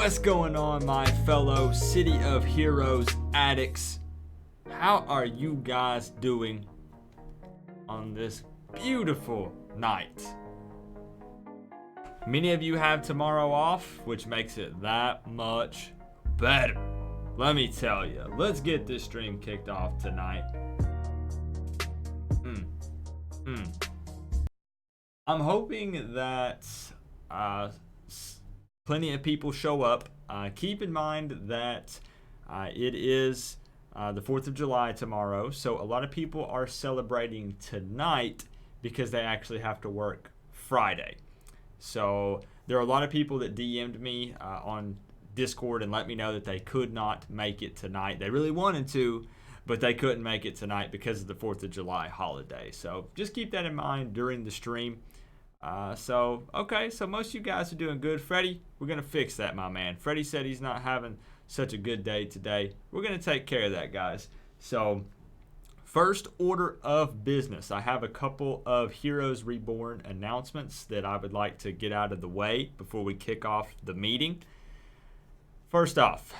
What's going on, my fellow City of Heroes addicts? How are you guys doing on this beautiful night? Many of you have tomorrow off, which makes it that much better. Let me tell you, let's get this stream kicked off tonight. I'm hoping that plenty of people show up. Keep in mind that it is the 4th of July tomorrow, so a lot of people are celebrating tonight because they actually have to work Friday. So there are a lot of people that DM'd me on Discord and let me know that they could not make it tonight. They really wanted to, but they couldn't make it tonight because of the 4th of July holiday. So just keep that in mind during the stream. So most of you guys are doing good. Freddie, we're going to fix that, my man. Freddie said he's not having such a good day today. We're going to take care of that, guys. So first order of business, I have a couple of Heroes Reborn announcements that I would like to get out of the way before we kick off the meeting. First off,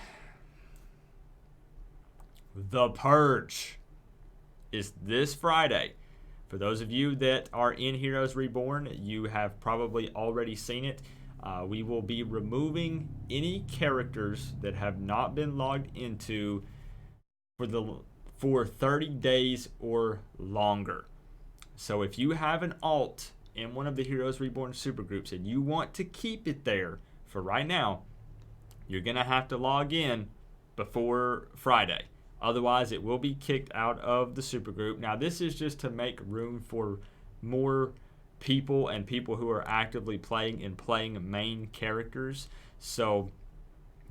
The Purge is this Friday. For those of you that are in Heroes Reborn, you have probably already seen it. We will be removing any characters that have not been logged into for 30 days or longer. So if you have an alt in one of the Heroes Reborn supergroups and you want to keep it there for right now, you're going to have to log in before Friday. Otherwise, it will be kicked out of the supergroup. Now, this is just to make room for more people and people who are actively playing and playing main characters. So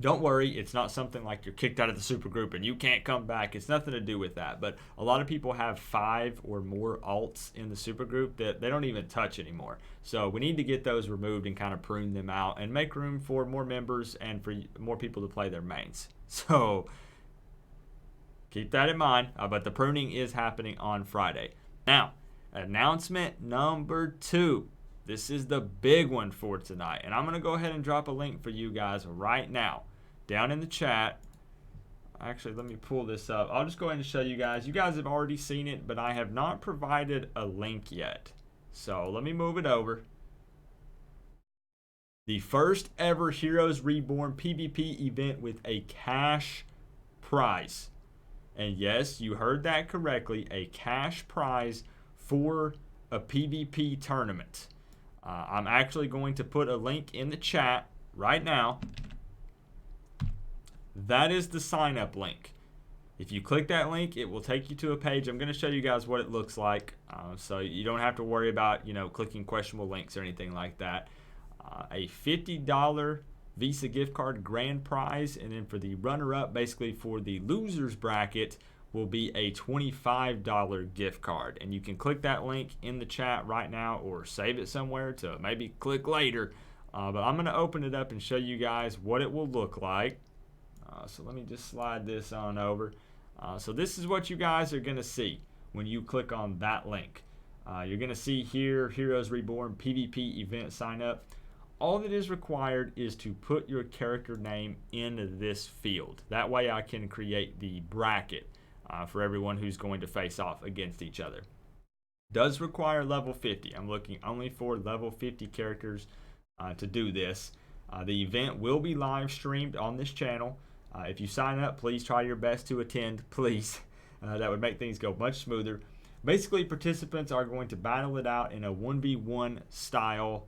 don't worry, it's not something like you're kicked out of the supergroup and you can't come back. It's nothing to do with that. But a lot of people have 5 or more alts in the supergroup that they don't even touch anymore. So we need to get those removed and kind of prune them out and make room for more members and for more people to play their mains. So keep that in mind, but the pruning is happening on Friday. Now, announcement number 2. This is the big one for tonight, and I'm going to go ahead and drop a link for you guys right now down in the chat. Actually, let me pull this up. I'll just go ahead and show you guys. You guys have already seen it, but I have not provided a link yet. So let me move it over. The first ever Heroes Reborn PvP event with a cash prize. And yes, you heard that correctly, a cash prize for a PvP tournament. I'm actually going to put a link in the chat right now. That is the sign up link. If you click that link, it will take you to a page. I'm going to show you guys what it looks like, so you don't have to worry about clicking questionable links or anything like that. A $50 Visa gift card grand prize, and then for the runner-up, basically for the losers bracket, will be a $25 gift card. And you can click that link in the chat right now or save it somewhere to maybe click later. But I'm going to open it up and show you guys what it will look like. So let me just slide this on over. So this is what you guys are going to see when you click on that link. You're going to see here, Heroes Reborn PvP event sign up. All that is required is to put your character name in this field. That way I can create the bracket for everyone who's going to face off against each other. Does require level 50. I'm looking only for level 50 characters to do this. The event will be live streamed on this channel. If you sign up, please try your best to attend, please. That would make things go much smoother. Basically, participants are going to battle it out in a 1v1 style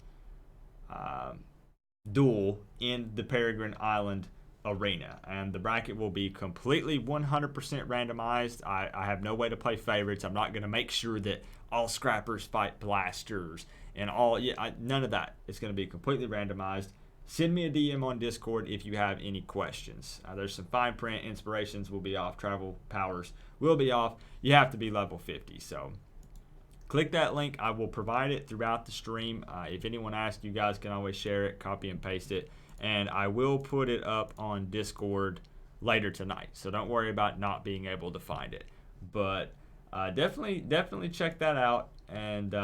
duel in the Peregrine Island arena, and the bracket will be completely 100% randomized. I have no way to play favorites. I'm not going to make sure that all scrappers fight blasters and all. None of that. It's going to be completely randomized. Send me a DM on Discord if you have any questions. There's some fine print. Inspirations will be off. Travel powers will be off. You have to be level 50. So click that link. I will provide it throughout the stream. If anyone asks, you guys can always share it, copy and paste it. And I will put it up on Discord later tonight. So don't worry about not being able to find it. But definitely check that out and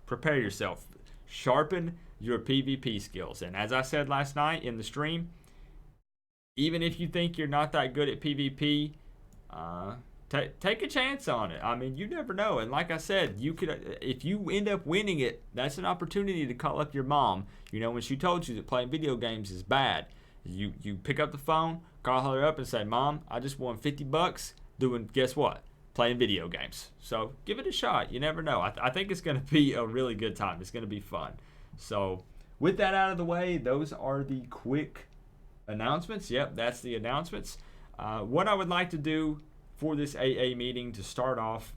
prepare yourself. Sharpen your PvP skills. And as I said last night in the stream, even if you think you're not that good at PvP, take a chance on it. I mean, you never know. And like I said, you could, if you end up winning it, that's an opportunity to call up your mom. You know, when she told you that playing video games is bad, you pick up the phone, call her up, and say, "Mom, I just won $50 doing, guess what? Playing video games." So give it a shot. You never know. I think it's going to be a really good time. It's going to be fun. So with that out of the way, those are the quick announcements. Yep, that's the announcements. What I would like to do for this AA meeting to start off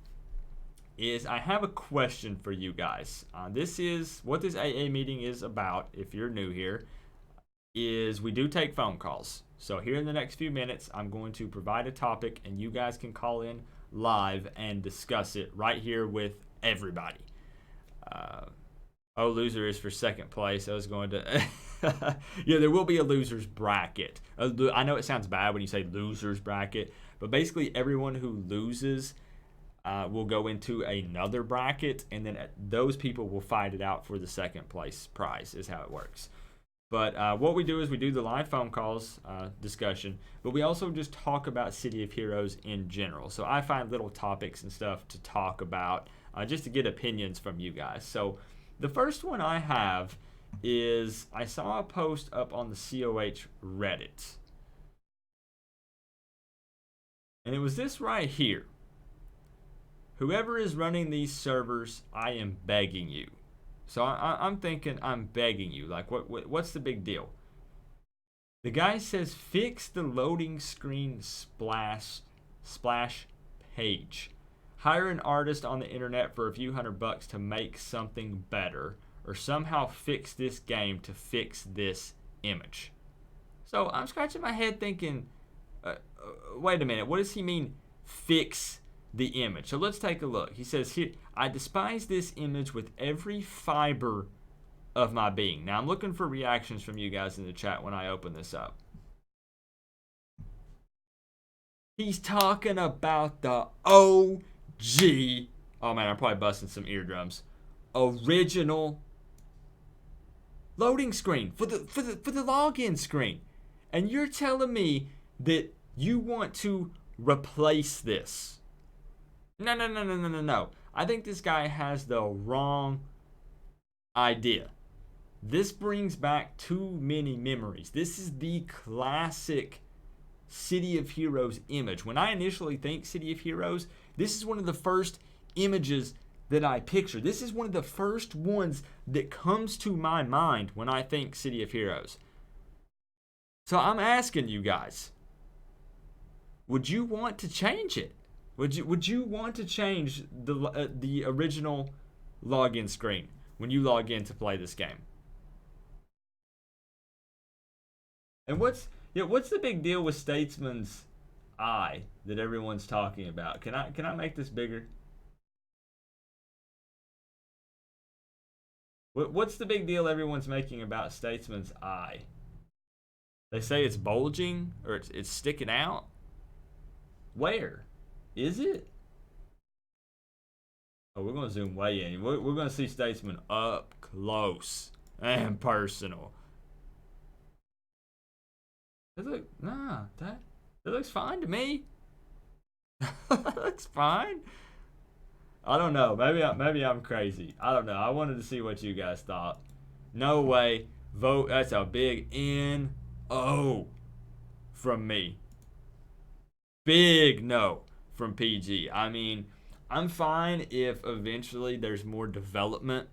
is I have a question for you guys. This is what this AA meeting is about. If you're new here, is we do take phone calls. So here in the next few minutes, I'm going to provide a topic and you guys can call in live and discuss it right here with everybody. Loser is for second place. I was going to yeah, there will be a loser's bracket. I know it sounds bad when you say loser's bracket, but basically everyone who loses will go into another bracket, and then those people will fight it out for the second place prize is how it works. But what we do is we do the live phone calls discussion, but we also just talk about City of Heroes in general. So I find little topics and stuff to talk about just to get opinions from you guys. So the first one I have is I saw a post up on the CoH Reddit. And it was this right here. Whoever is running these servers, I am begging you. So I'm thinking, I'm begging you. Like, what's the big deal? The guy says, fix the loading screen splash page. Hire an artist on the internet for a few $100 to make something better, or somehow fix this game to fix this image. So I'm scratching my head thinking, wait a minute, what does he mean, fix the image? So let's take a look. He says here, I despise this image with every fiber of my being. Now I'm looking for reactions from you guys in the chat when I open this up. He's talking about the OG. Oh man, I'm probably busting some eardrums. Original loading screen for the login screen. And you're telling me that you want to replace this. No. I think this guy has the wrong idea. This brings back too many memories. This is the classic City of Heroes image. When I initially think City of Heroes, this is one of the first images that I picture. This is one of the first ones that comes to my mind when I think City of Heroes. So I'm asking you guys, would you want to change it? Would you want to change the original login screen when you log in to play this game? And what's the big deal with Statesman's eye that everyone's talking about? Can I make this bigger? What's the big deal everyone's making about Statesman's eye? They say it's bulging or it's sticking out. Where? Is it? Oh, we're going to zoom way in. We're going to see Statesman up close and personal. That looks fine to me. That looks fine. I don't know. Maybe I'm crazy. I don't know. I wanted to see what you guys thought. No way. Vote. That's a big N-O from me. Big no from PG. I mean, I'm fine if eventually there's more development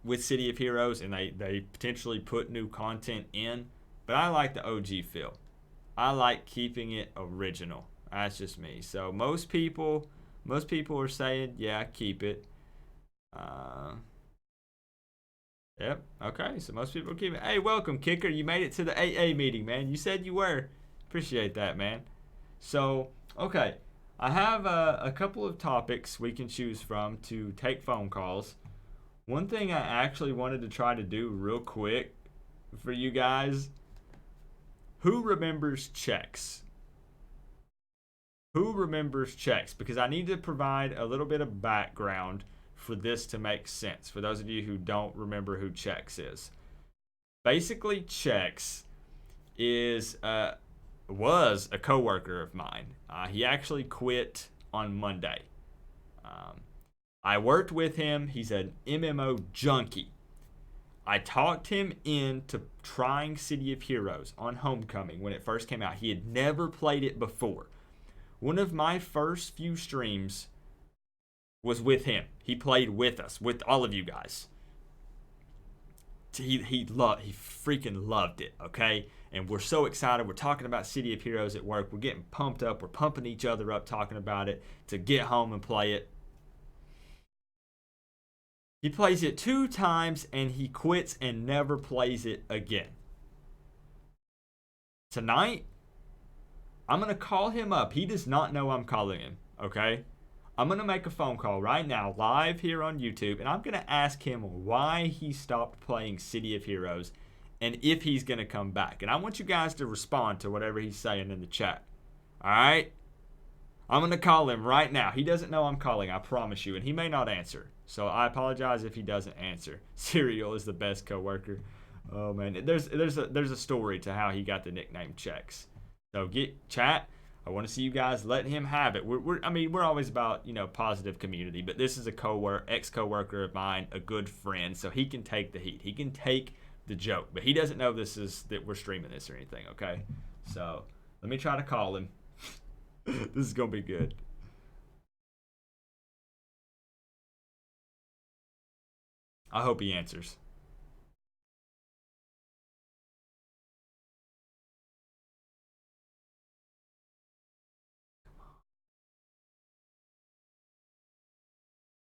with City of Heroes and they potentially put new content in. But I like the OG feel. I like keeping it original. That's just me. So most people are saying, yeah, keep it. Yep. Okay. So most people keep it. Hey, welcome, Kicker. You made it to the AA meeting, man. You said you were. Appreciate that, man. So, okay. I have a couple of topics we can choose from to take phone calls. One thing I actually wanted to try to do real quick for you guys. Who remembers checks? Who remembers checks? Because I need to provide a little bit of background for this to make sense. For those of you who don't remember who checks is. Basically, checks is was a coworker of mine. He actually quit on Monday. Um, I worked with him. He's an MMO junkie. I talked him into trying City of Heroes on Homecoming when it first came out. He had never played it before. One of my first few streams was with him. He played with us, with all of you guys. He freaking loved it, okay? And we're so excited. We're talking about City of Heroes at work. We're getting pumped up. We're pumping each other up talking about it to get home and play it. He plays it 2 times and he quits and never plays it again. Tonight, I'm going to call him up. He does not know I'm calling him, okay? I'm going to make a phone call right now, live here on YouTube, and I'm going to ask him why he stopped playing City of Heroes and if he's going to come back. And I want you guys to respond to whatever he's saying in the chat. All right? I'm going to call him right now. He doesn't know I'm calling, I promise you, and he may not answer. So I apologize if he doesn't answer. Serial is the best coworker. Oh man, there's a story to how he got the nickname Chex. So get chat. I want to see you guys letting him have it. We're always about, positive community, but this is a ex-coworker of mine, a good friend, so he can take the heat. He can take the joke, but he doesn't know that we're streaming this or anything, okay? So let me try to call him. This is gonna be good. I hope he answers.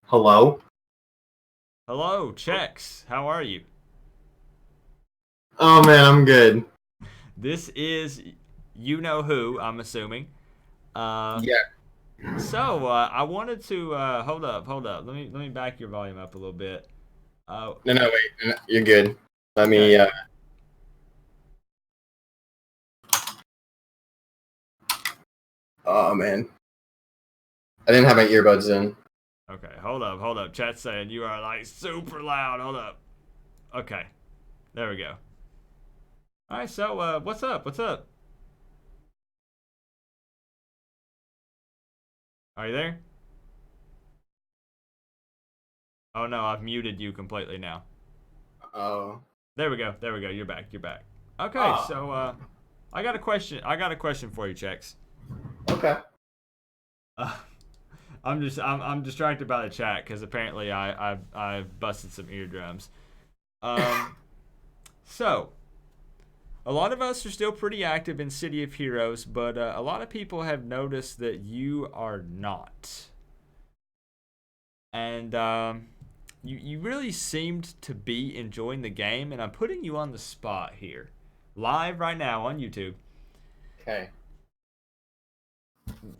Hello? Hello, Chex. How are you? Oh man, I'm good. This is you know who, I'm assuming. Uh, Yeah. I wanted to hold up. Let me back your volume up a little bit. No, wait. No, you're good. Let Okay. me, oh man. I didn't have my earbuds in. Okay. Hold up. Chat's saying you are like super loud. Hold up. Okay. There we go. All right. So, what's up? What's up? Are you there? Oh no, I've muted you completely now. Oh. There we go. There we go. You're back. You're back. Okay. Oh. So, I got a question. I got a question for you, Chex. Okay. Uh, I'm distracted by the chat because apparently I busted some eardrums. Um, so a lot of us are still pretty active in City of Heroes, but a lot of people have noticed that you are not, and you really seemed to be enjoying the game. And I'm putting you on the spot here, live right now on YouTube. Okay.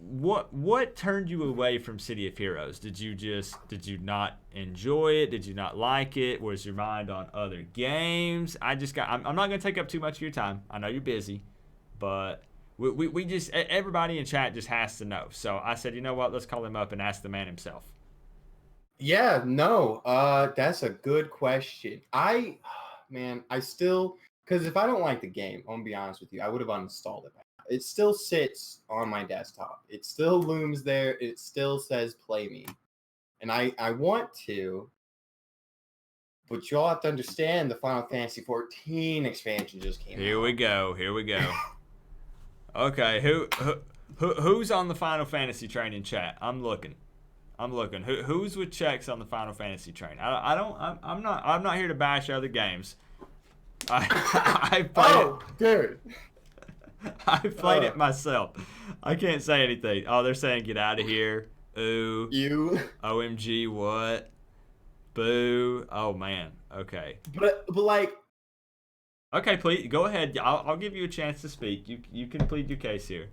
What turned you away from City of Heroes? Did you not enjoy it? Did you not like it? Was your mind on other games? I'm not gonna take up too much of your time. I know you're busy, but we just everybody in chat just has to know. So I said, you know what? Let's call him up and ask the man himself. Yeah, no. That's a good question. Man, I still, because if I don't like the game, I'm gonna be honest with you, I would have uninstalled it. It still sits on my desktop. It still looms there. It still says play me. And I want to, but you all have to understand the Final Fantasy 14 expansion just came Here out. we go. Here we go. Okay, who's on the Final Fantasy train in chat? I'm looking. Who's with Chex on the Final Fantasy train? I don't. I'm not here to bash other games. I played it. Oh, dude. I played it myself. I can't say anything. Oh, they're saying get out of here. Ooh. You. OMG. What? Boo. Oh man. Okay. But like, Okay. Please go ahead. I'll give you a chance to speak. You can plead your case here.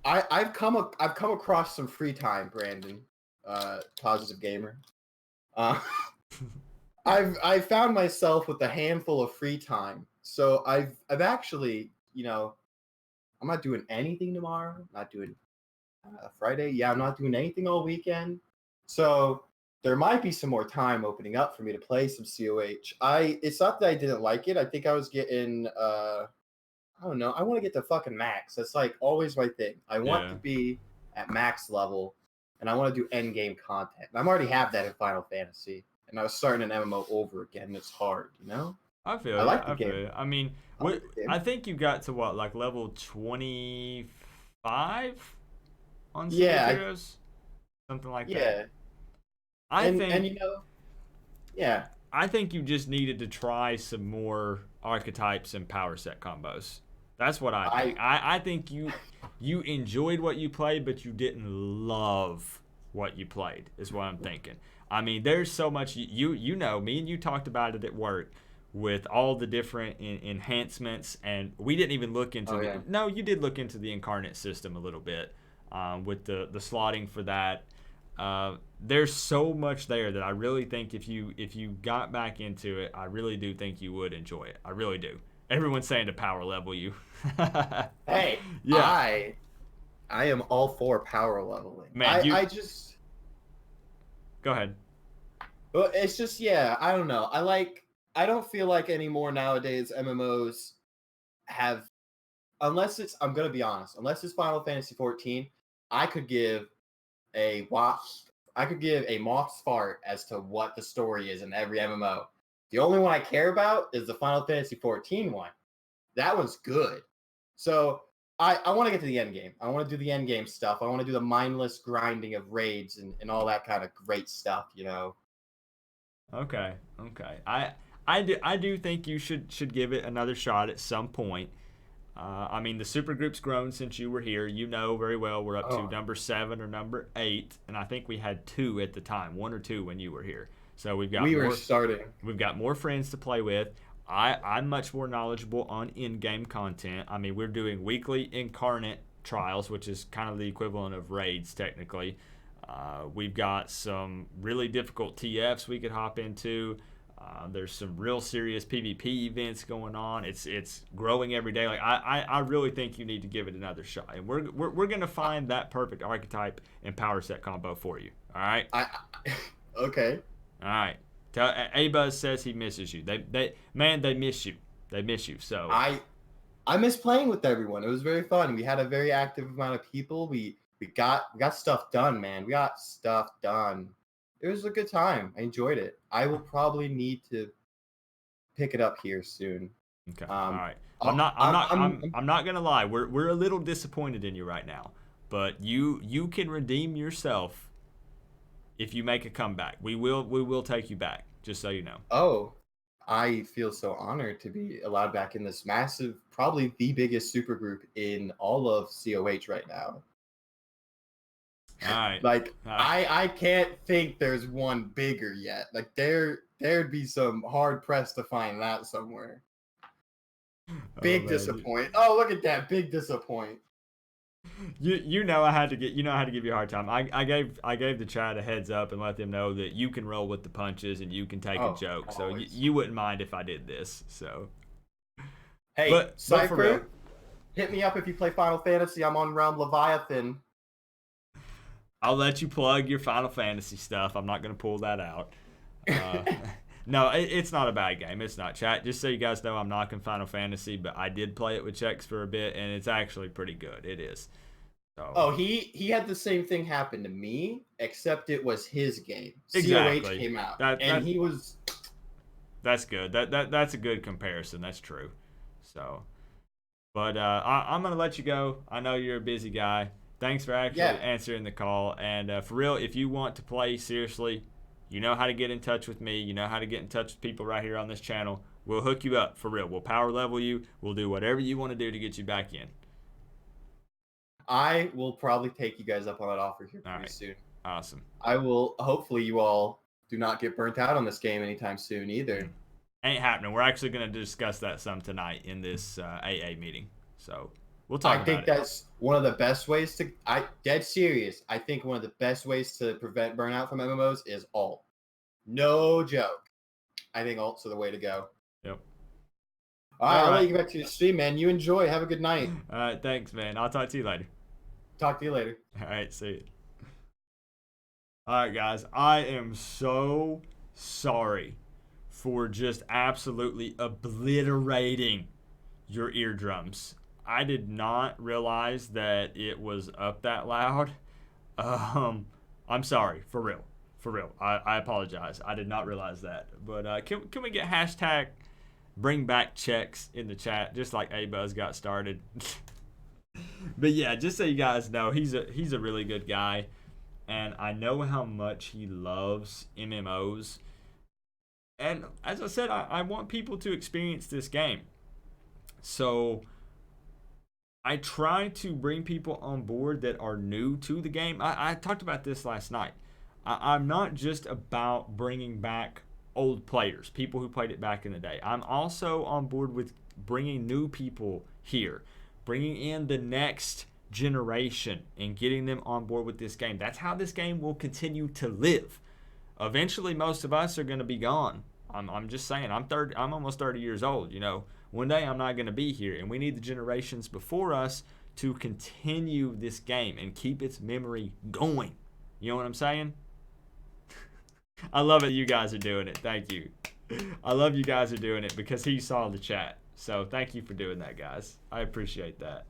I've come across some free time, Brandon. Positive gamer. Uh, I found myself with a handful of free time, so I've actually, I'm not doing anything tomorrow. Not doing Friday. Yeah, I'm not doing anything all weekend. So there might be some more time opening up for me to play some COH. It's not that I didn't like it. I think I was getting I don't know. I want to get to fucking max. That's like always my thing. I want Yeah. to be at max level, and I want to do end game content. And I already have that in Final Fantasy, and I was starting an MMO over again. And it's hard, you know. I I feel you. like the I feel game. you. I mean, I like what the game. I think you got to what, like level 25 on City of Yeah, Heroes, something like that. yeah, I and think you know, yeah. I think you just needed to try some more archetypes and power set combos. That's what I think. I I think you enjoyed what you played, but you didn't love what you played. Is what I'm thinking. I mean, there's so much you know. Me and you talked about it at work with all the different enhancements, and we didn't even look into oh the. yeah. No, you did look into the incarnate system a little bit with the slotting for that. There's so much there that I really think if you got back into it, I really do think you would enjoy it. I really do. Everyone's saying to power level you. Hey, Yeah, I am all for power leveling. man. You I just go ahead. well, it's just yeah. I don't know. I don't feel like anymore nowadays MMOs have unless it's I'm gonna be honest, unless it's Final Fantasy 14, I could give a watch I could give a mock's fart as to what the story is in every MMO. The only one I care about is the Final Fantasy 14 one. That one's good. So I want to get to the end game. I want to do the end game stuff. I want to do the mindless grinding of raids and all that kind of great stuff, you know. Okay, okay. I do think you should give it another shot at some point. I mean, the supergroup's grown since you were here. You know very well we're up to Oh, number 7 or number 8, and I think we had 2 at the time, 1 or 2 when you were here. So we've got we were more. starting. We've got more friends to play with. I'm much more knowledgeable on in-game content. I mean, we're doing weekly incarnate trials, which is kind of the equivalent of raids technically. We've got some really difficult TFs we could hop into. There's some real serious PvP events going on. It's growing every day. Like I really think you need to give it another shot, and we're gonna find that perfect archetype and power set combo for you. All right. I okay. All right. Tell Abuzz says he misses you. They miss you. They miss you. So I I miss playing with everyone. It was very fun. We had a very active amount of people. We got stuff done, man. We got stuff done. It was a good time. I enjoyed it. I will probably need to pick it up here soon. okay. All Um, right. I'm I'll, not. I'm not. I'm I'm not gonna lie. We're a little disappointed in you right now, but you can redeem yourself if you make a comeback. We will take you back. Just so you know. oh, I feel so honored to be allowed back in this massive, probably the biggest supergroup in all of CoH right now. All right. Like All right. I can't think there's one bigger yet. Like there'd be some hard pressed to find that somewhere. Oh Big man. disappoint. Oh, look at that. Big disappoint. You know I had to get I had to give you a hard time. I gave the chat a heads up and let them know that you can roll with the punches and you can take a Oh, joke. So always. you wouldn't mind if I did this. So Hey, but for real, Cypher, hit me up if you play Final Fantasy. I'm on Realm Leviathan. I'll let you plug your Final Fantasy stuff. I'm not gonna pull that out. Uh, no, it's not a bad game. It's not, chat. Just so you guys know, I'm knocking Final Fantasy, but I did play it with checks for a bit, and it's actually pretty good. It is. So Oh, he had the same thing happen to me, except it was his game. COH exactly. came out, That and that he was. that's good. That's a good comparison. That's true. So, but I'm gonna let you go. I know you're a busy guy. Thanks for actually Yeah, answering the call. And for real, if you want to play seriously, you know how to get in touch with me. You know how to get in touch with people right here on this channel. We'll hook you up for real. We'll power level you. We'll do whatever you want to do to get you back in. I will probably take you guys up on that offer here All pretty right. soon. Awesome. I will. Hopefully, you all do not get burnt out on this game anytime soon Mm. either. Ain't happening. We're actually going to discuss that some tonight in this AA meeting. So we'll I talk about think it. that's one of the best ways to. I dead serious. I think one of the best ways to prevent burnout from MMOs is alt. No joke. I think alts are the way to go. Yep. All right, All I'll let right. you get back to your stream, man. You enjoy. Have a good night. All right. Thanks, man. I'll talk to you later. Talk to you later. All right. See you. All right, guys. I am so sorry for just absolutely obliterating your eardrums. I did not realize that it was up that loud. I'm sorry, for real. For real. I apologize. I did not realize that. But can we get hashtag bring back checks in the chat, just like A-Buzz got started? But yeah, just so you guys know, he's a really good guy. And I know how much he loves MMOs. And as I said, I want people to experience this game. So I try to bring people on board that are new to the game. I talked about this last night. I'm not just about bringing back old players, people who played it back in the day. I'm also on board with bringing new people here, bringing in the next generation and getting them on board with this game. That's how this game will continue to live. Eventually, most of us are going to be gone. I'm just saying. I'm almost 30 years old. You know, one day I'm not going to be here, and we need the generations before us to continue this game and keep its memory going. You know what I'm saying? I love it. You guys are doing it. Thank you. I love you guys are doing it because he saw the chat. So thank you for doing that, guys. I appreciate that.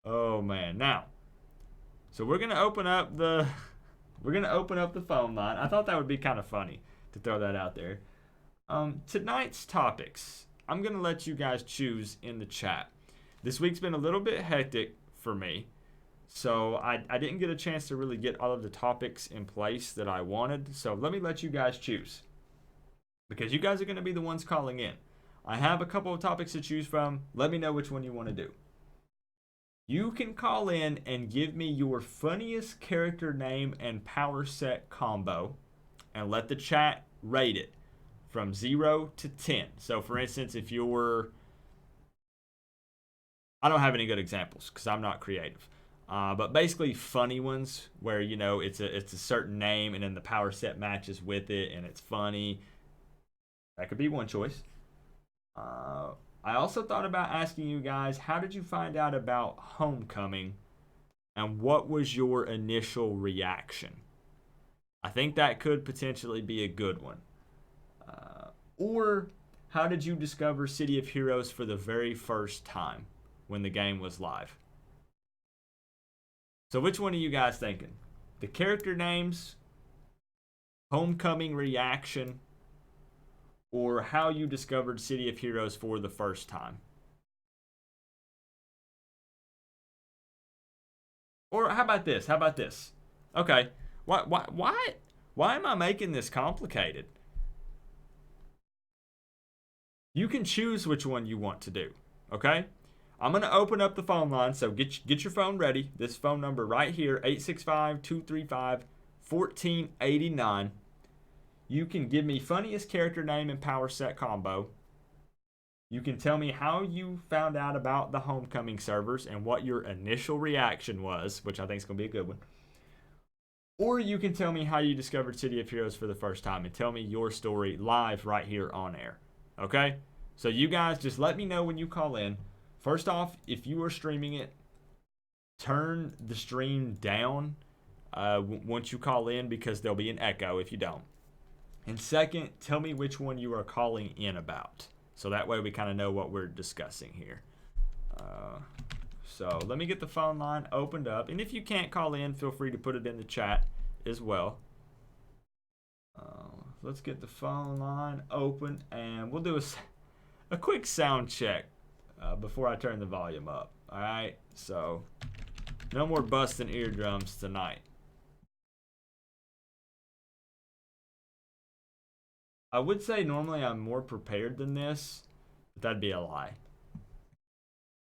Oh man. Now, so we're gonna open up the phone line. I thought that would be kind of funny to throw that out there. Tonight's topics, I'm going to let you guys choose in the chat. This week's been a little bit hectic for me, so I didn't get a chance to really get all of the topics in place that I wanted. So let me let you guys choose, because you guys are going to be the ones calling in. I have a couple of topics to choose from. Let me know which one you want to do. You can call in and give me your funniest character name and power set combo, and let the chat rate it from 0 to 10. So for instance, if you're, I don't have any good examples because I'm not creative, but basically funny ones where, you know, it's a certain name and then the power set matches with it and it's funny. That could be one choice. I also thought about asking you guys, how did you find out about Homecoming and what was your initial reaction? I think that could potentially be a good one. Or how did you discover City of Heroes for the very first time when the game was live? So which one are you guys thinking? The character names, Homecoming reaction, or how you discovered City of Heroes for the first time? Or how about this? How about this? Okay. Why am I making this complicated? You can choose which one you want to do, okay? I'm going to open up the phone line, so get your phone ready. This phone number right here, 865-235-1489. You can give me funniest character name and power set combo. You can tell me how you found out about the Homecoming servers and what your initial reaction was, which I think is going to be a good one. Or you can tell me how you discovered City of Heroes for the first time and tell me your story live right here on air. Okay? So you guys just let me know when you call in. First off, if you are streaming it, turn the stream down once you call in because there'll be an echo if you don't. And second, tell me which one you are calling in about. So that way we kind of know what we're discussing here. So let me get the phone line opened up. And if you can't call in, feel free to put it in the chat as well. Let's get the phone line open, and we'll do a quick sound check before I turn the volume up. All right, so no more busting eardrums tonight. I would say normally I'm more prepared than this, but that'd be a lie.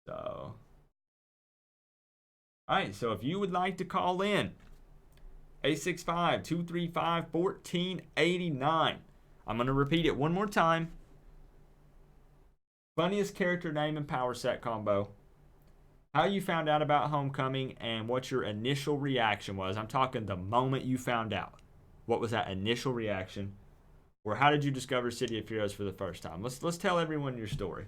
So, all right, so if you would like to call in, 865-235-1489. I'm going to repeat it one more time. Funniest character name and power set combo. How you found out about Homecoming and what your initial reaction was. I'm talking the moment you found out. What was that initial reaction? Or how did you discover City of Heroes for the first time? Let's tell everyone your story.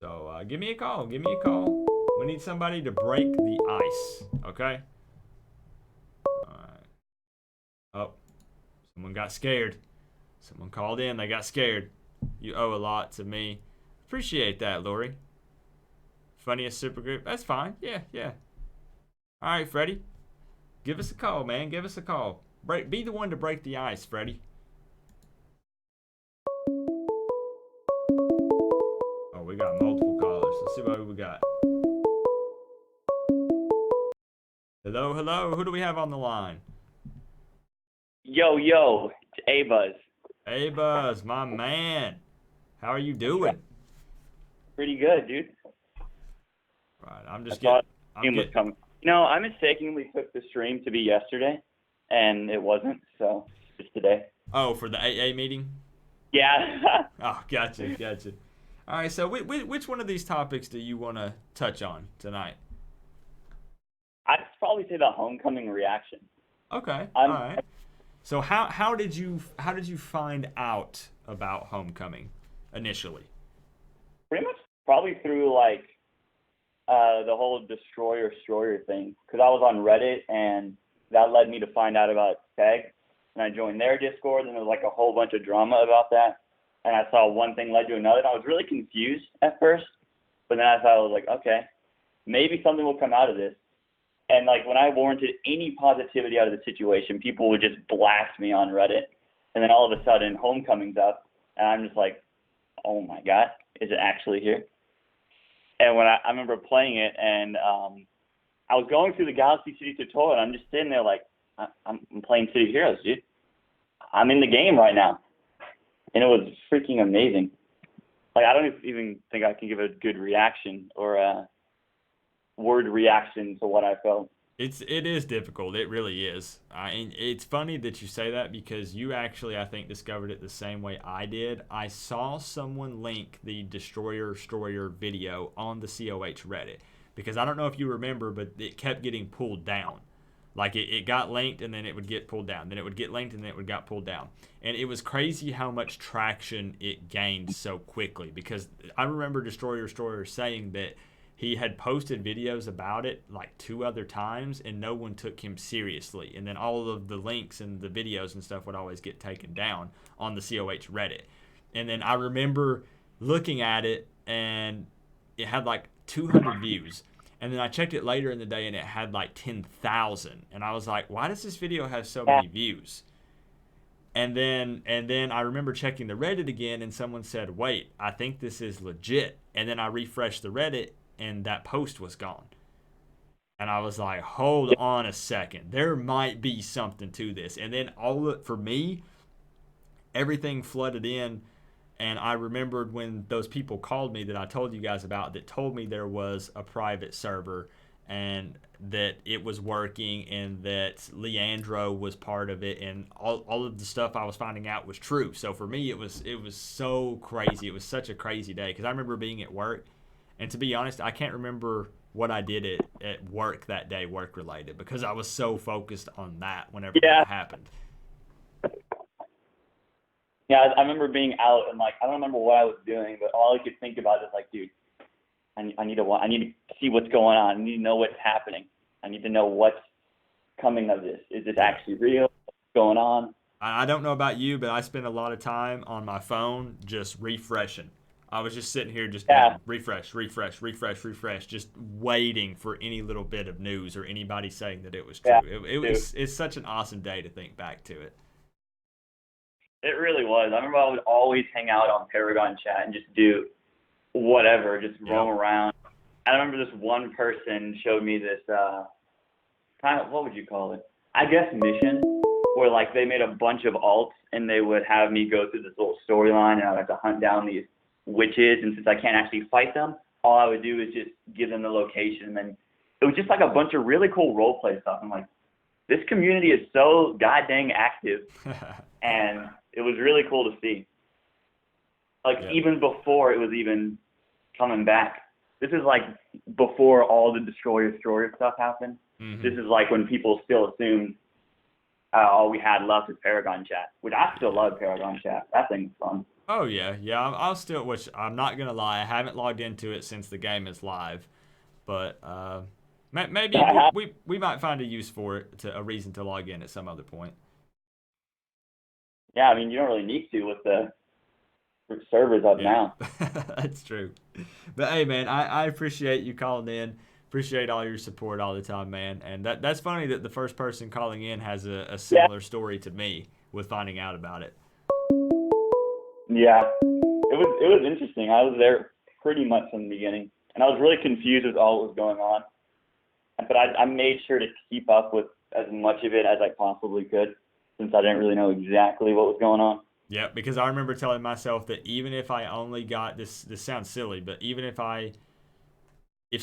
So give me a call. Give me a call. We need somebody to break the ice. Okay? Oh, someone got scared. Someone called in. They got scared. You owe a lot to me. Appreciate that, Lori. Funniest supergroup. That's fine. Yeah, yeah. All right, Freddie. Give us a call, man. Give us a call. Be the one to break the ice, Freddie. Oh, we got multiple callers. Let's see what we got. Hello, hello. Who do we have on the line? Yo, it's A-Buzz. Hey, Buzz, my man. How are you doing? Pretty good, dude. Right, I'm just I getting. was coming. I mistakenly took the stream to be yesterday, and it wasn't, so it's today. Oh, for the AA meeting? Yeah. Oh, gotcha. All right, so which one of these topics do you want to touch on tonight? I'd probably say the homecoming reaction. Okay, all right. So how did you find out about homecoming initially? Pretty much probably through the whole destroyer thing, because I was on Reddit and that led me to find out about SEG, and I joined their Discord, and there was like a whole bunch of drama about that, and I saw one thing led to another, and I was really confused at first, but then I thought, I was like, okay, maybe something will come out of this. And like when I warranted any positivity out of the situation, people would just blast me on Reddit. And then all of a sudden, homecoming's up, and I'm just like, oh my God, is it actually here? And when I remember playing it, and I was going through the Galaxy City tutorial, and I'm just sitting there like, I'm playing City Heroes, dude. I'm in the game right now. And it was freaking amazing. Like, I don't even think I can give a good reaction or a word reaction to what I felt. It is difficult. It really is. And it's funny that you say that because you actually, I think, discovered it the same way I did. I saw someone link the Destroyer video on the CoH Reddit because I don't know if you remember, but it kept getting pulled down. Like it got linked and then it would get pulled down. Then it would get linked and then it would get pulled down. And it was crazy how much traction it gained so quickly because I remember Destroyer saying that he had posted videos about it like 2 other times and no one took him seriously. And then all of the links and the videos and stuff would always get taken down on the CoH Reddit. And then I remember looking at it and it had like 200 views. And then I checked it later in the day and it had like 10,000. And I was like, why does this video have so many views? And then I remember checking the Reddit again and someone said, wait, I think this is legit. And then I refreshed the Reddit and that post was gone. And I was like, hold on a second. There might be something to this. And then for me, everything flooded in. And I remembered when those people called me that I told you guys about that told me there was a private server and that it was working and that Leandro was part of it and all of the stuff I was finding out was true. So for me, it was so crazy. It was such a crazy day because I remember being at work. And to be honest, I can't remember what I did at work that day, work-related, because I was so focused on that whenever that happened. Yeah, I remember being out and like I don't remember what I was doing, but all I could think about is like, dude, I need to see what's going on. I need to know what's happening. I need to know what's coming of this. Is this actually real? What's going on? I don't know about you, but I spend a lot of time on my phone just refreshing. I was just sitting here just going, refresh, just waiting for any little bit of news or anybody saying that it was true. It's such an awesome day to think back to it. It really was. I remember I would always hang out on Paragon chat and just do whatever, just roam around. I remember this one person showed me this kind of, what would you call it? I guess mission, where like they made a bunch of alts and they would have me go through this little storyline and I'd have to hunt down these witches, and since I can't actually fight them, all I would do is just give them the location, and then it was just like a bunch of really cool role play stuff. I'm like, this community is so god dang active, and it was really cool to see. Like even before it was even coming back, this is like before all the destroyer stuff happened. Mm-hmm. This is like when people still assumed all we had left is Paragon chat, which I still love Paragon chat. That thing's fun. Oh, yeah. I'll still, which I'm not going to lie, I haven't logged into it since the game is live. But maybe we might find a use for it, a reason to log in at some other point. Yeah, I mean, you don't really need to with the servers up Yeah, now. that's true. But hey, man, I appreciate you calling in. Appreciate all your support all the time, man. And that's funny that the first person calling in has a Yeah, similar story to me with finding out about it. yeah. It was interesting. I was there pretty much from the beginning, and I was really confused with all that was going on. But I made sure to keep up with as much of it as I possibly could, since I didn't really know exactly what was going on. Yeah, because I remember telling myself that even if I only got this sounds silly, but even if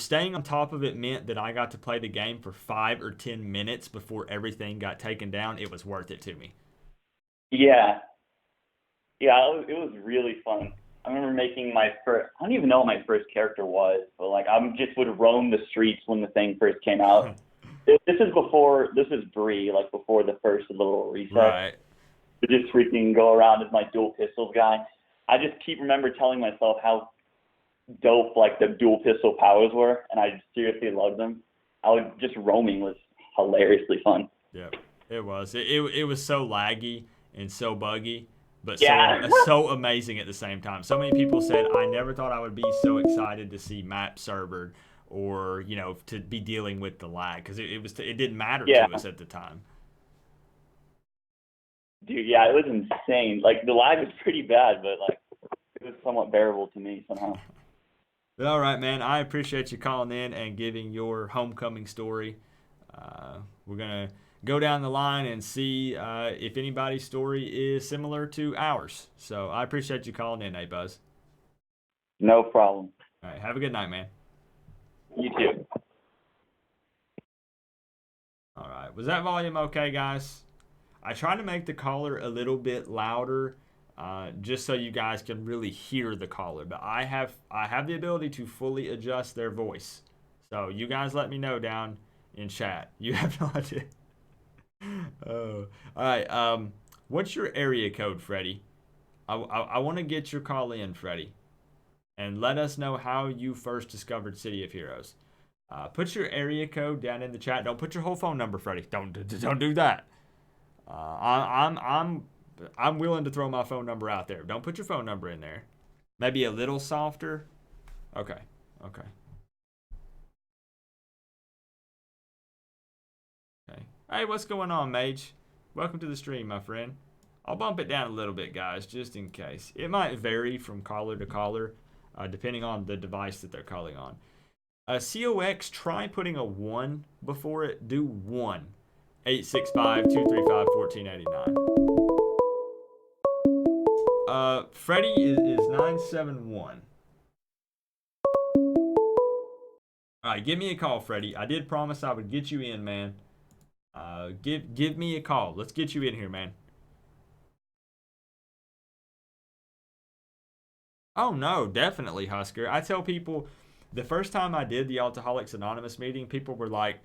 staying on top of it meant that I got to play the game for 5 or 10 minutes before everything got taken down, it was worth it to me. Yeah, yeah. It was really fun. I remember making my first. I don't even know what my first character was, but like I'm just would roam the streets when the thing first came out. This is Bree, like before the first little reset. Right. To just freaking go around as my dual pistols guy. I just keep remember telling myself how dope like the dual pistol powers were, and I seriously loved them. I was just roaming was hilariously fun. Yeah, it was. It was so laggy and so buggy, but Yeah. so amazing at the same time. So many people said I never thought I would be so excited to see map servered or to be dealing with the lag because it didn't matter Yeah. to us at the time. Dude, yeah, it was insane. Like the lag was pretty bad, but like it was somewhat bearable to me somehow. But all right, man. I appreciate you calling in and giving your homecoming story. We're gonna go down the line and see if anybody's story is similar to ours. So I appreciate you calling in, Buzz. No problem. All right, have a good night, man. You too. All right, was that volume okay, guys? I try to make the caller a little bit louder, just so you guys can really hear the caller. But I have the ability to fully adjust their voice. So you guys let me know down in chat. You have no idea. Oh, all right. What's your area code, Freddie? I want to get your call in, Freddie, and let us know how you first discovered City of Heroes. Put your area code down in the chat. Don't put your whole phone number, Freddie. Don't do that. I'm willing to throw my phone number out there. Don't put your phone number in there. Maybe a little softer. Okay. Okay. Okay. Hey, what's going on, Mage? Welcome to the stream, my friend. I'll bump it down a little bit, guys, just in case. It might vary from caller to caller, depending on the device that they're calling on. COX, try putting a 1 before it. Do 1. 865-235-1489. Freddie is 971. All right, give me a call, Freddie. I did promise I would get you in, man. Give me a call. Let's get you in here, man. Oh no, definitely, Husker. I tell people the first time I did the Altoholics Anonymous meeting, people were like,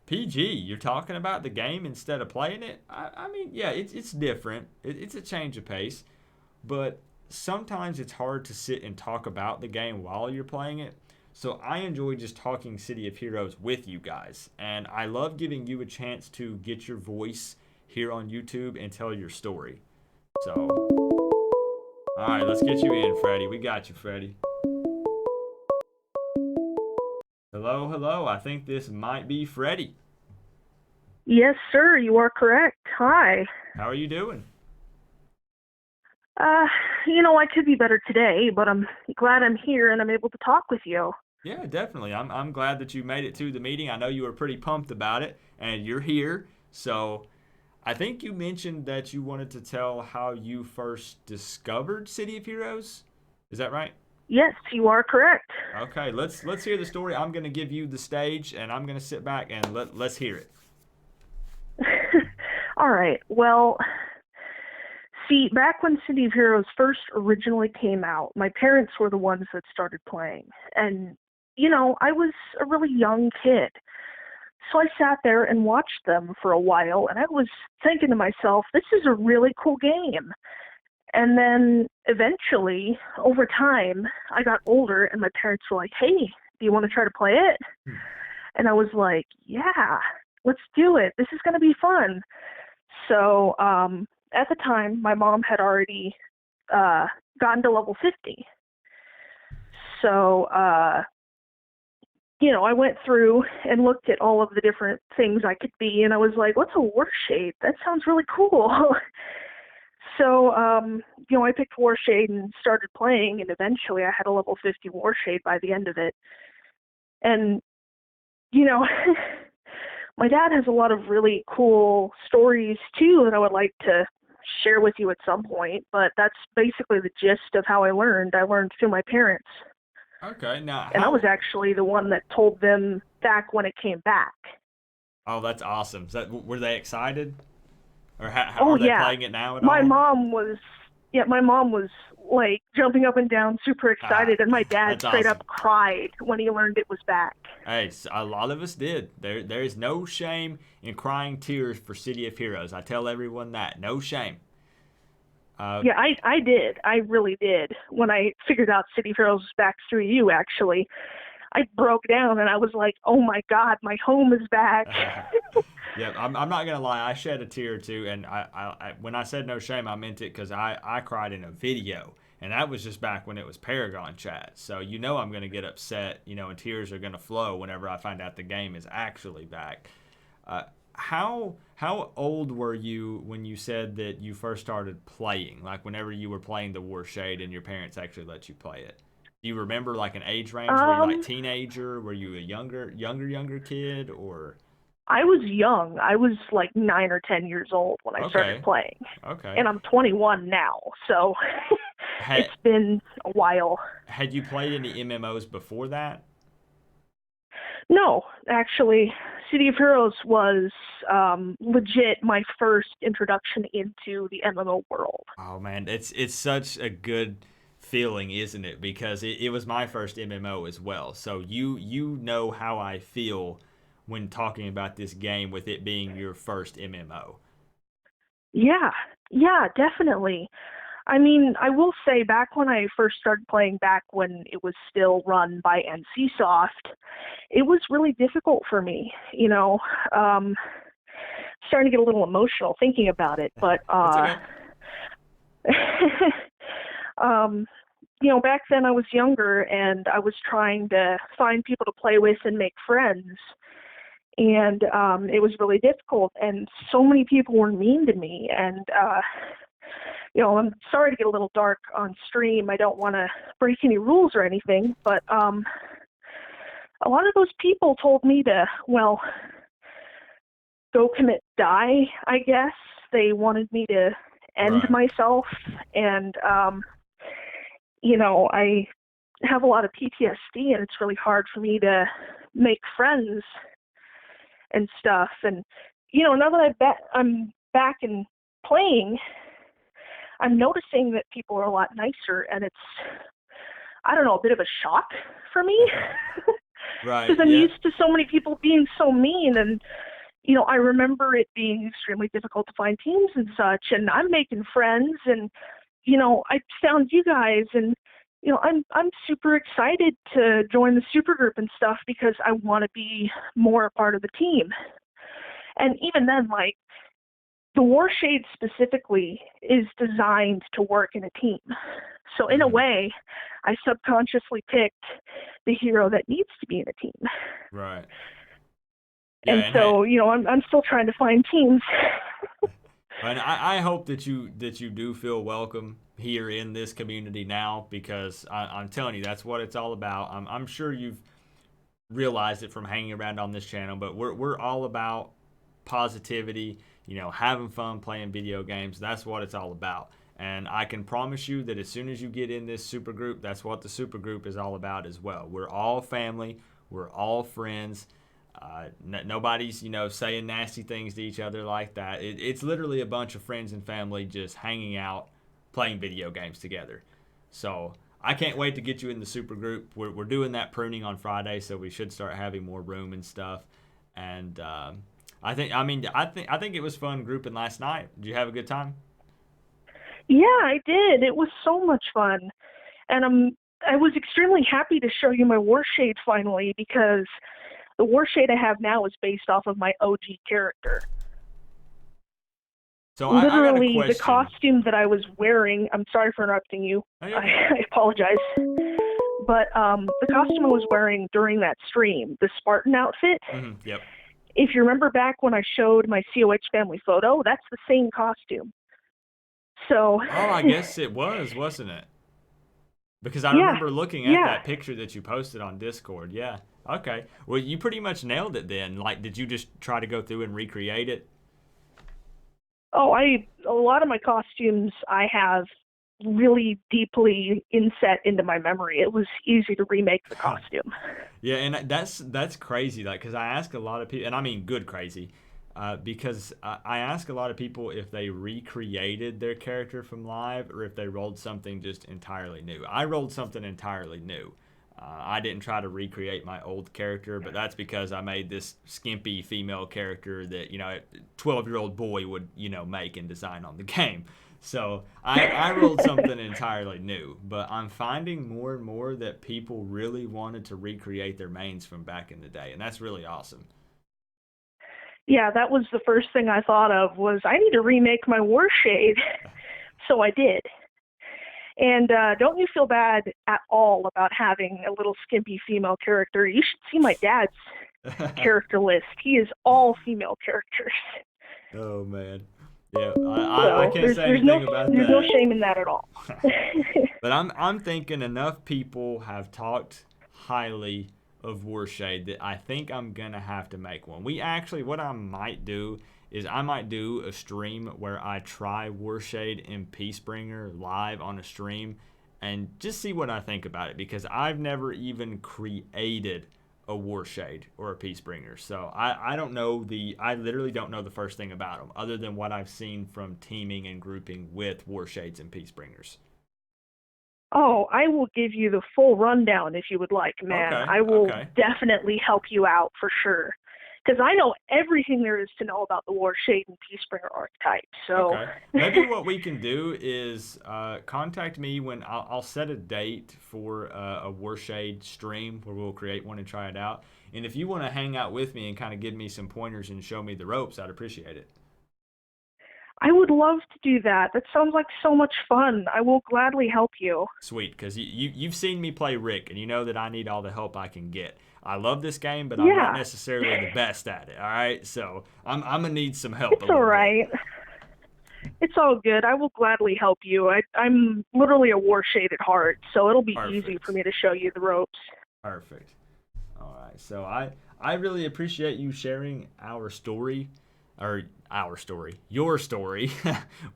PG, you're talking about the game instead of playing it? I mean, yeah, it's different. It's a change of pace. But sometimes it's hard to sit and talk about the game while you're playing it. So I enjoy just talking City of Heroes with you guys. And I love giving you a chance to get your voice here on YouTube and tell your story. So, all right, let's get you in, Freddie. We got you, Freddie. Hello, hello. I think this might be Freddie. Yes, sir. You are correct. Hi. How are you doing? I could be better today, but I'm glad I'm here and I'm able to talk with you. Yeah, definitely. I'm glad that you made it to the meeting. I know you were pretty pumped about it, and you're here. So I think you mentioned that you wanted to tell how you first discovered City of Heroes. Is that right? Yes, you are correct. Okay, let's hear the story. I'm going to give you the stage, and I'm going to sit back and let's hear it. All right. Well, see, back when City of Heroes first originally came out, my parents were the ones that started playing. And, I was a really young kid. So I sat there and watched them for a while, and I was thinking to myself, this is a really cool game. And then eventually, over time, I got older, and my parents were like, hey, do you want to try to play it? And I was like, yeah, let's do it. This is going to be fun. So at the time, my mom had already gotten to level 50. So, I went through and looked at all of the different things I could be, and I was like, what's a war shade? That sounds really cool. So, I picked war shade and started playing, and eventually I had a level 50 war shade by the end of it. And, my dad has a lot of really cool stories, too, that I would like to share with you at some point, but that's basically the gist of how I learned. I learned through my parents. Okay, now And I was actually the one that told them back when it came back. Oh, that's awesome. Were they excited? Or how Oh, are they yeah. playing it now at My all? mom was like jumping up and down, super excited, and my dad That's straight awesome. up cried when he learned it was back. Hey, a lot of us did. There is no shame in crying tears for City of Heroes. I tell everyone that. No shame. Yeah, I did. I really did. When I figured out City of Heroes was back through you, actually, I broke down and I was like, oh my God, my home is back. Yeah, I'm not gonna lie. I shed a tear or two, and I when I said no shame, I meant it because I cried in a video, and that was just back when it was Paragon chat. So I'm gonna get upset, and tears are gonna flow whenever I find out the game is actually back. Uh, how old were you when you said that you first started playing? Like whenever you were playing the War Shade and your parents actually let you play it. Do you remember like an age range? Were you like teenager? Were you a younger kid, or? I was young. I was like 9 or 10 years old when I started playing. Okay. And I'm 21 now, so it's been a while. Had you played any MMOs before that? No, actually, City of Heroes was legit my first introduction into the MMO world. Oh man, it's such a good feeling, isn't it? Because it was my first MMO as well. So you know how I feel when talking about this game with it being your first MMO. Yeah, definitely. I mean, I will say back when I first started playing, back when it was still run by NCSoft, it was really difficult for me, starting to get a little emotional thinking about it, but That's okay. back then I was younger and I was trying to find people to play with and make friends. And it was really difficult, and so many people were mean to me. And, I'm sorry to get a little dark on stream. I don't want to break any rules or anything, but a lot of those people told me to, go commit die, I guess. They wanted me to end myself, and, I have a lot of PTSD, and it's really hard for me to make friends and stuff. And now that I'm back and playing, I'm noticing that people are a lot nicer, and it's, I don't know, a bit of a shock for me. Right. Because I'm used to so many people being so mean, and I remember it being extremely difficult to find teams and such, and I'm making friends, and I found you guys, and I'm super excited to join the supergroup and stuff because I want to be more a part of the team. And even then, like, the War Shade specifically is designed to work in a team. So in a way, I subconsciously picked the hero that needs to be in a team. Right. Yeah, and so, I'm still trying to find teams. And I hope that you do feel welcome here in this community now, because I'm telling you, that's what it's all about. I'm sure you've realized it from hanging around on this channel, but we're all about positivity, having fun playing video games. That's what it's all about. And I can promise you that as soon as you get in this super group, that's what the super group is all about as well. We're all family. We're all friends. Nobody's, saying nasty things to each other like that. It's literally a bunch of friends and family just hanging out, playing video games together. So I can't wait to get you in the super group. We're doing that pruning on Friday, so we should start having more room and stuff. And I think it was fun grouping last night. Did you have a good time? Yeah, I did. It was so much fun, and I was extremely happy to show you my War Shade finally, because the War Shade I have now is based off of my OG character. So I got a Literally, the question. costume that I was wearing, I'm sorry for interrupting you. Oh, you're okay. I apologize. But the costume I was wearing during that stream, the Spartan outfit, Yep. if you remember back when I showed my CoH family photo, that's the same costume. So. Oh, I guess it was, wasn't it? Because I Yeah, remember looking at yeah. that picture that you posted on Discord. Yeah. Okay. Well, you pretty much nailed it then. Like, did you just try to go through and recreate it? Oh, a lot of my costumes I have really deeply inset into my memory. It was easy to remake the costume. Yeah, and that's crazy. Like, because I ask a lot of people, and I mean good crazy, because I ask a lot of people if they recreated their character from live or if they rolled something just entirely new. I rolled something entirely new. I didn't try to recreate my old character, but that's because I made this skimpy female character that, a 12-year-old boy would, make and design on the game. So I rolled something entirely new, but I'm finding more and more that people really wanted to recreate their mains from back in the day, and that's really awesome. Yeah, that was the first thing I thought of was I need to remake my war shade. So I did. And don't you feel bad at all about having a little skimpy female character? You should see my dad's character list. He is all female characters. Oh, man. Yeah, I can't say anything about that. There's no shame in that at all. But I'm thinking enough people have talked highly of Warshade that I think I'm gonna have to make one. What I might do is I might do a stream where I try Warshade and Peacebringer live on a stream and just see what I think about it, because I've never even created a Warshade or a Peacebringer. So I don't know I literally don't know the first thing about them other than what I've seen from teaming and grouping with Warshades and Peacebringers. Oh, I will give you the full rundown if you would like, man. Okay, I will okay. definitely help you out for sure. Because I know everything there is to know about the Warshade and Peacebringer archetype. So Okay. Maybe what we can do is contact me when I'll set a date for a Warshade stream where we'll create one and try it out. And if you want to hang out with me and kind of give me some pointers and show me the ropes, I'd appreciate it. I would love to do that. That sounds like so much fun. I will gladly help you. Sweet, because you've seen me play Rick, and you know that I need all the help I can get. I love this game, but I'm Yeah. not necessarily the best at it. All right, so I'm gonna need some help. It's all right. It's all good. I will gladly help you. I'm literally a Warshade at heart, so it'll be easy for me to show you the ropes. Perfect. All right, so I really appreciate you sharing your story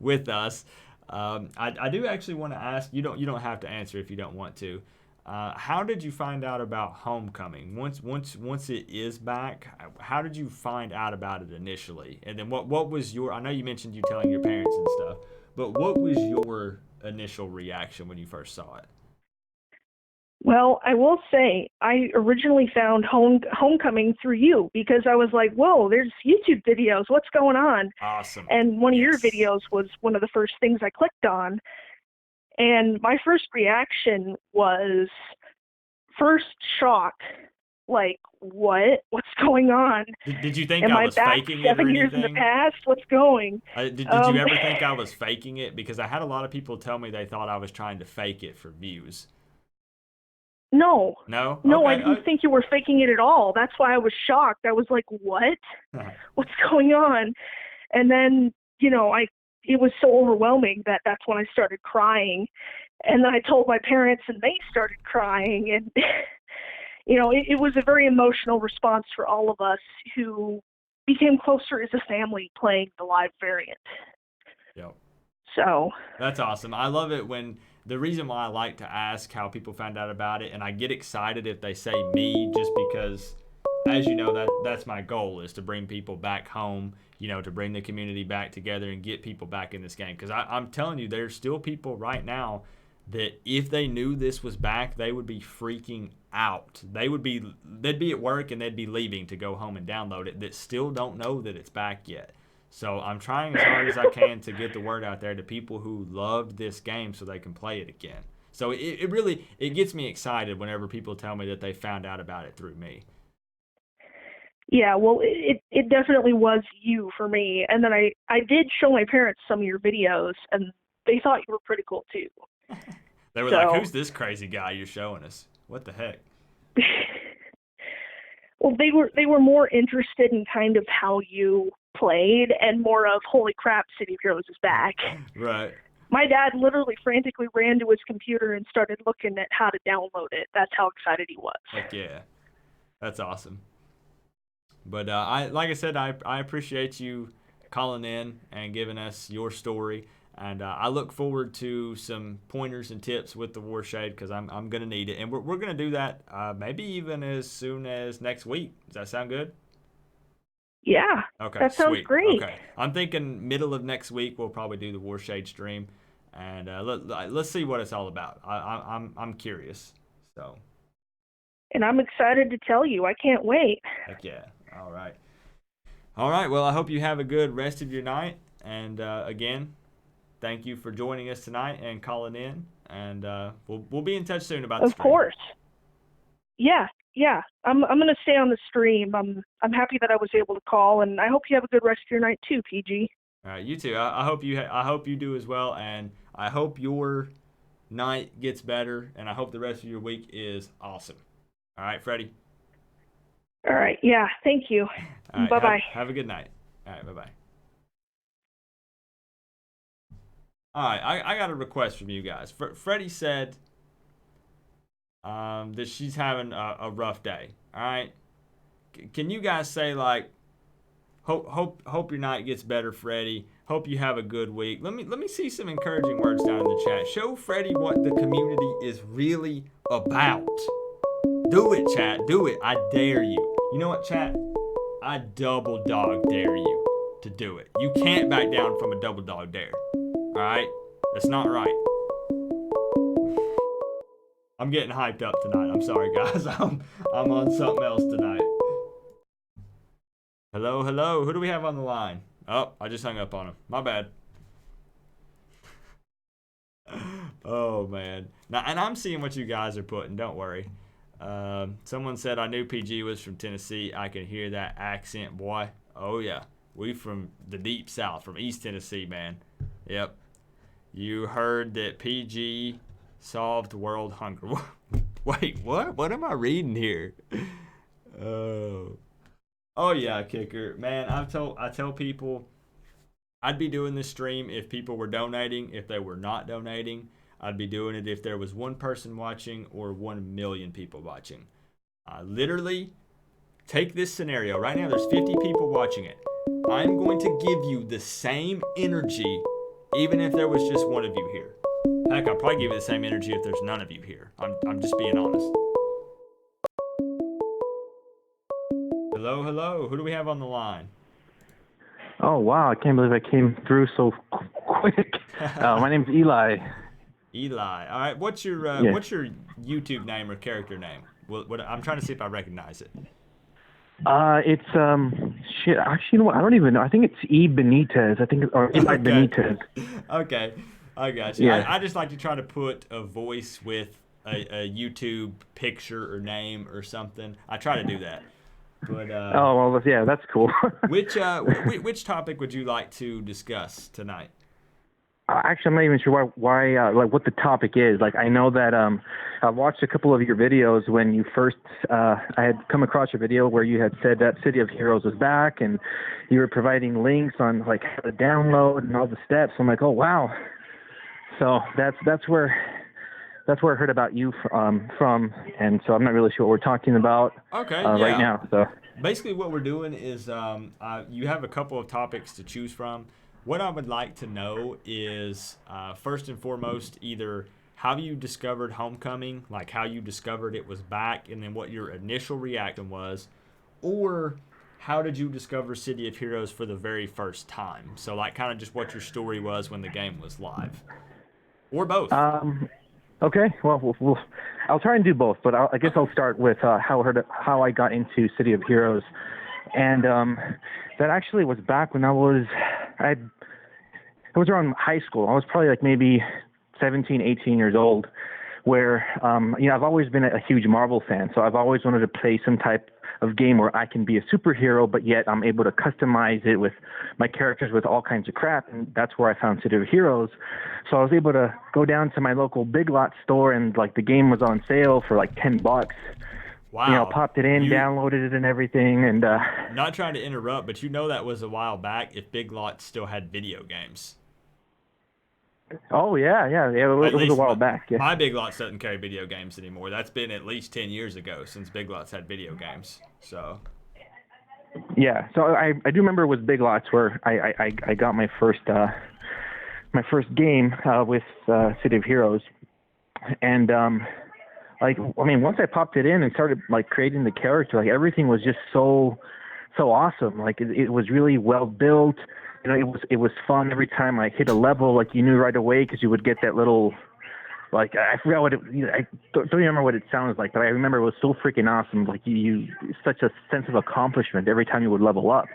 with us. I do actually want to ask, you don't have to answer if you don't want to. How did you find out about Homecoming? Once it is back, how did you find out about it initially? And then what was I know you mentioned you telling your parents and stuff, but what was your initial reaction when you first saw it? Well, I will say I originally found Homecoming through you because I was like, whoa, there's YouTube videos. What's going on? Awesome. And one of your videos was one of the first things I clicked on. And my first reaction was first shock, like, what? What's going on? Did you think Am I was faking it or anything? 7 years in the past? What's going? Did you ever think I was faking it? Because I had a lot of people tell me they thought I was trying to fake it for views. No. No? No, Okay. I didn't think you were faking it at all. That's why I was shocked. I was like, what? What's going on? And then, it was so overwhelming that's when I started crying. And then I told my parents and they started crying. And, it was a very emotional response for all of us who became closer as a family playing the live variant. Yep. So. That's awesome. I love it when the reason why I like to ask how people found out about it, and I get excited if they say me, just because, as you know, that's my goal, is to bring people back home, to bring the community back together and get people back in this game. Because I'm telling you, there's still people right now that if they knew this was back, they would be freaking out. They'd be at work and they'd be leaving to go home and download it, that still don't know that it's back yet. So I'm trying as hard as I can to get the word out there to people who loved this game so they can play it again. So it really gets me excited whenever people tell me that they found out about it through me. Yeah, well, it definitely was you for me. And then I did show my parents some of your videos, and they thought you were pretty cool too. They were like, So, "Who's this crazy guy you're showing us? What the heck?" well, they were more interested in kind of how you played and more of, holy crap, City of Heroes is back. Right. My dad literally frantically ran to his computer and started looking at how to download it. That's how excited he was. Heck yeah, that's awesome. But like I said, I appreciate you calling in and giving us your story, and I look forward to some pointers and tips with the War Shade because I'm gonna need it, and we're gonna do that maybe even as soon as next week. Does that sound good? Yeah, Okay, that sounds sweet. great. Okay, I'm thinking middle of next week we'll probably do the War Shade stream, and let's see what it's all about. I'm curious. So. And I'm excited to tell you. I can't wait. Heck yeah. All right. All right. Well, I hope you have a good rest of your night. And again, thank you for joining us tonight and calling in. And we'll be in touch soon about the Of stream. course. Yeah. I'm gonna stay on the stream. I'm happy that I was able to call, and I hope you have a good rest of your night too, PG. All right. You too. I hope you do as well. And I hope your night gets better. And I hope the rest of your week is awesome. All right, Freddie. All right. Yeah. Thank you. All right, Bye-bye. Have a good night. All right. Bye-bye. All right. I got a request from you guys. Freddie said that she's having a rough day. All right. Can you guys say, like, hope your night gets better, Freddie. Hope you have a good week. Let me see some encouraging words down in the chat. Show Freddie what the community is really about. Do it, chat. Do it. I dare you. You know what, chat? I double dog dare you to do it. You can't back down from a double dog dare. All right? That's not right. I'm getting hyped up tonight. I'm sorry, guys. I'm on something else tonight. Hello. Who do we have on the line? Oh, I just hung up on him. My bad. Oh, man. Now, and I'm seeing what you guys are putting. Don't worry. Someone said, I knew PG was from Tennessee. I can hear that accent, boy. Oh, yeah. We from the deep south, from East Tennessee, man. Yep. You heard that PG solved world hunger. Wait, what? What am I reading here? Oh yeah, Kicker. Man, I tell people I'd be doing this stream if people were donating. If they were not donating, I'd be doing it if there was one person watching or 1 million people watching. Literally, take this scenario. Right now, there's 50 people watching it. I'm going to give you the same energy even if there was just one of you here. Heck, I'll probably give you the same energy if there's none of you here. I'm just being honest. Hello. Who do we have on the line? Oh, wow. I can't believe I came through so quick. My name's Eli. Eli. All right. What's your YouTube name or character name? What I'm trying to see if I recognize it. It's shit. Actually, you know what? I don't even know. I think it's E Benitez. Or Eli Okay. Benitez. Okay, I got you. Yeah. I just like to try to put a voice with a YouTube picture or name or something. I try to do that. But Oh well, yeah, that's cool. which topic would you like to discuss tonight? Actually, I'm not even sure why like what the topic is. Like, I know that I watched a couple of your videos when you first. I had come across your video where you had said that City of Heroes was back, and you were providing links on like how to download and all the steps. I'm like, oh wow. So that's where I heard about you from, and so I'm not really sure what we're talking about right now. So basically, what we're doing is you have a couple of topics to choose from. What I would like to know is, first and foremost, either how you discovered Homecoming, like how you discovered it was back, and then what your initial reaction was, or how did you discover City of Heroes for the very first time? So, like, kind of just what your story was when the game was live, or both. Okay, well, I'll try and do both, but I guess I'll start with how I got into City of Heroes, and that actually was back when I was around high school. I was probably like maybe 17, 18 years old, where I've always been a huge Marvel fan, so I've always wanted to play some type of game where I can be a superhero, but yet I'm able to customize it with my characters with all kinds of crap. And that's where I found City of Heroes. So I was able to go down to my local Big Lots store, and like the game was on sale for like $10. Wow. You know, popped it in, downloaded it and everything. And not trying to interrupt, but that was a while back if Big Lots still had video games. Oh, yeah. It was a while back. Yeah. My Big Lots doesn't carry video games anymore. That's been at least 10 years ago since Big Lots had video games. So. Yeah, so I do remember it was Big Lots where I got my first game with City of Heroes. And, once I popped it in and started, like, creating the character, like, everything was just so awesome. Like, it was really well built. You know, it was fun every time I hit a level. Like, you knew right away because you would get that little, like, I forgot what I don't remember what it sounds like, but I remember it was so freaking awesome. Like, you such a sense of accomplishment every time you would level up.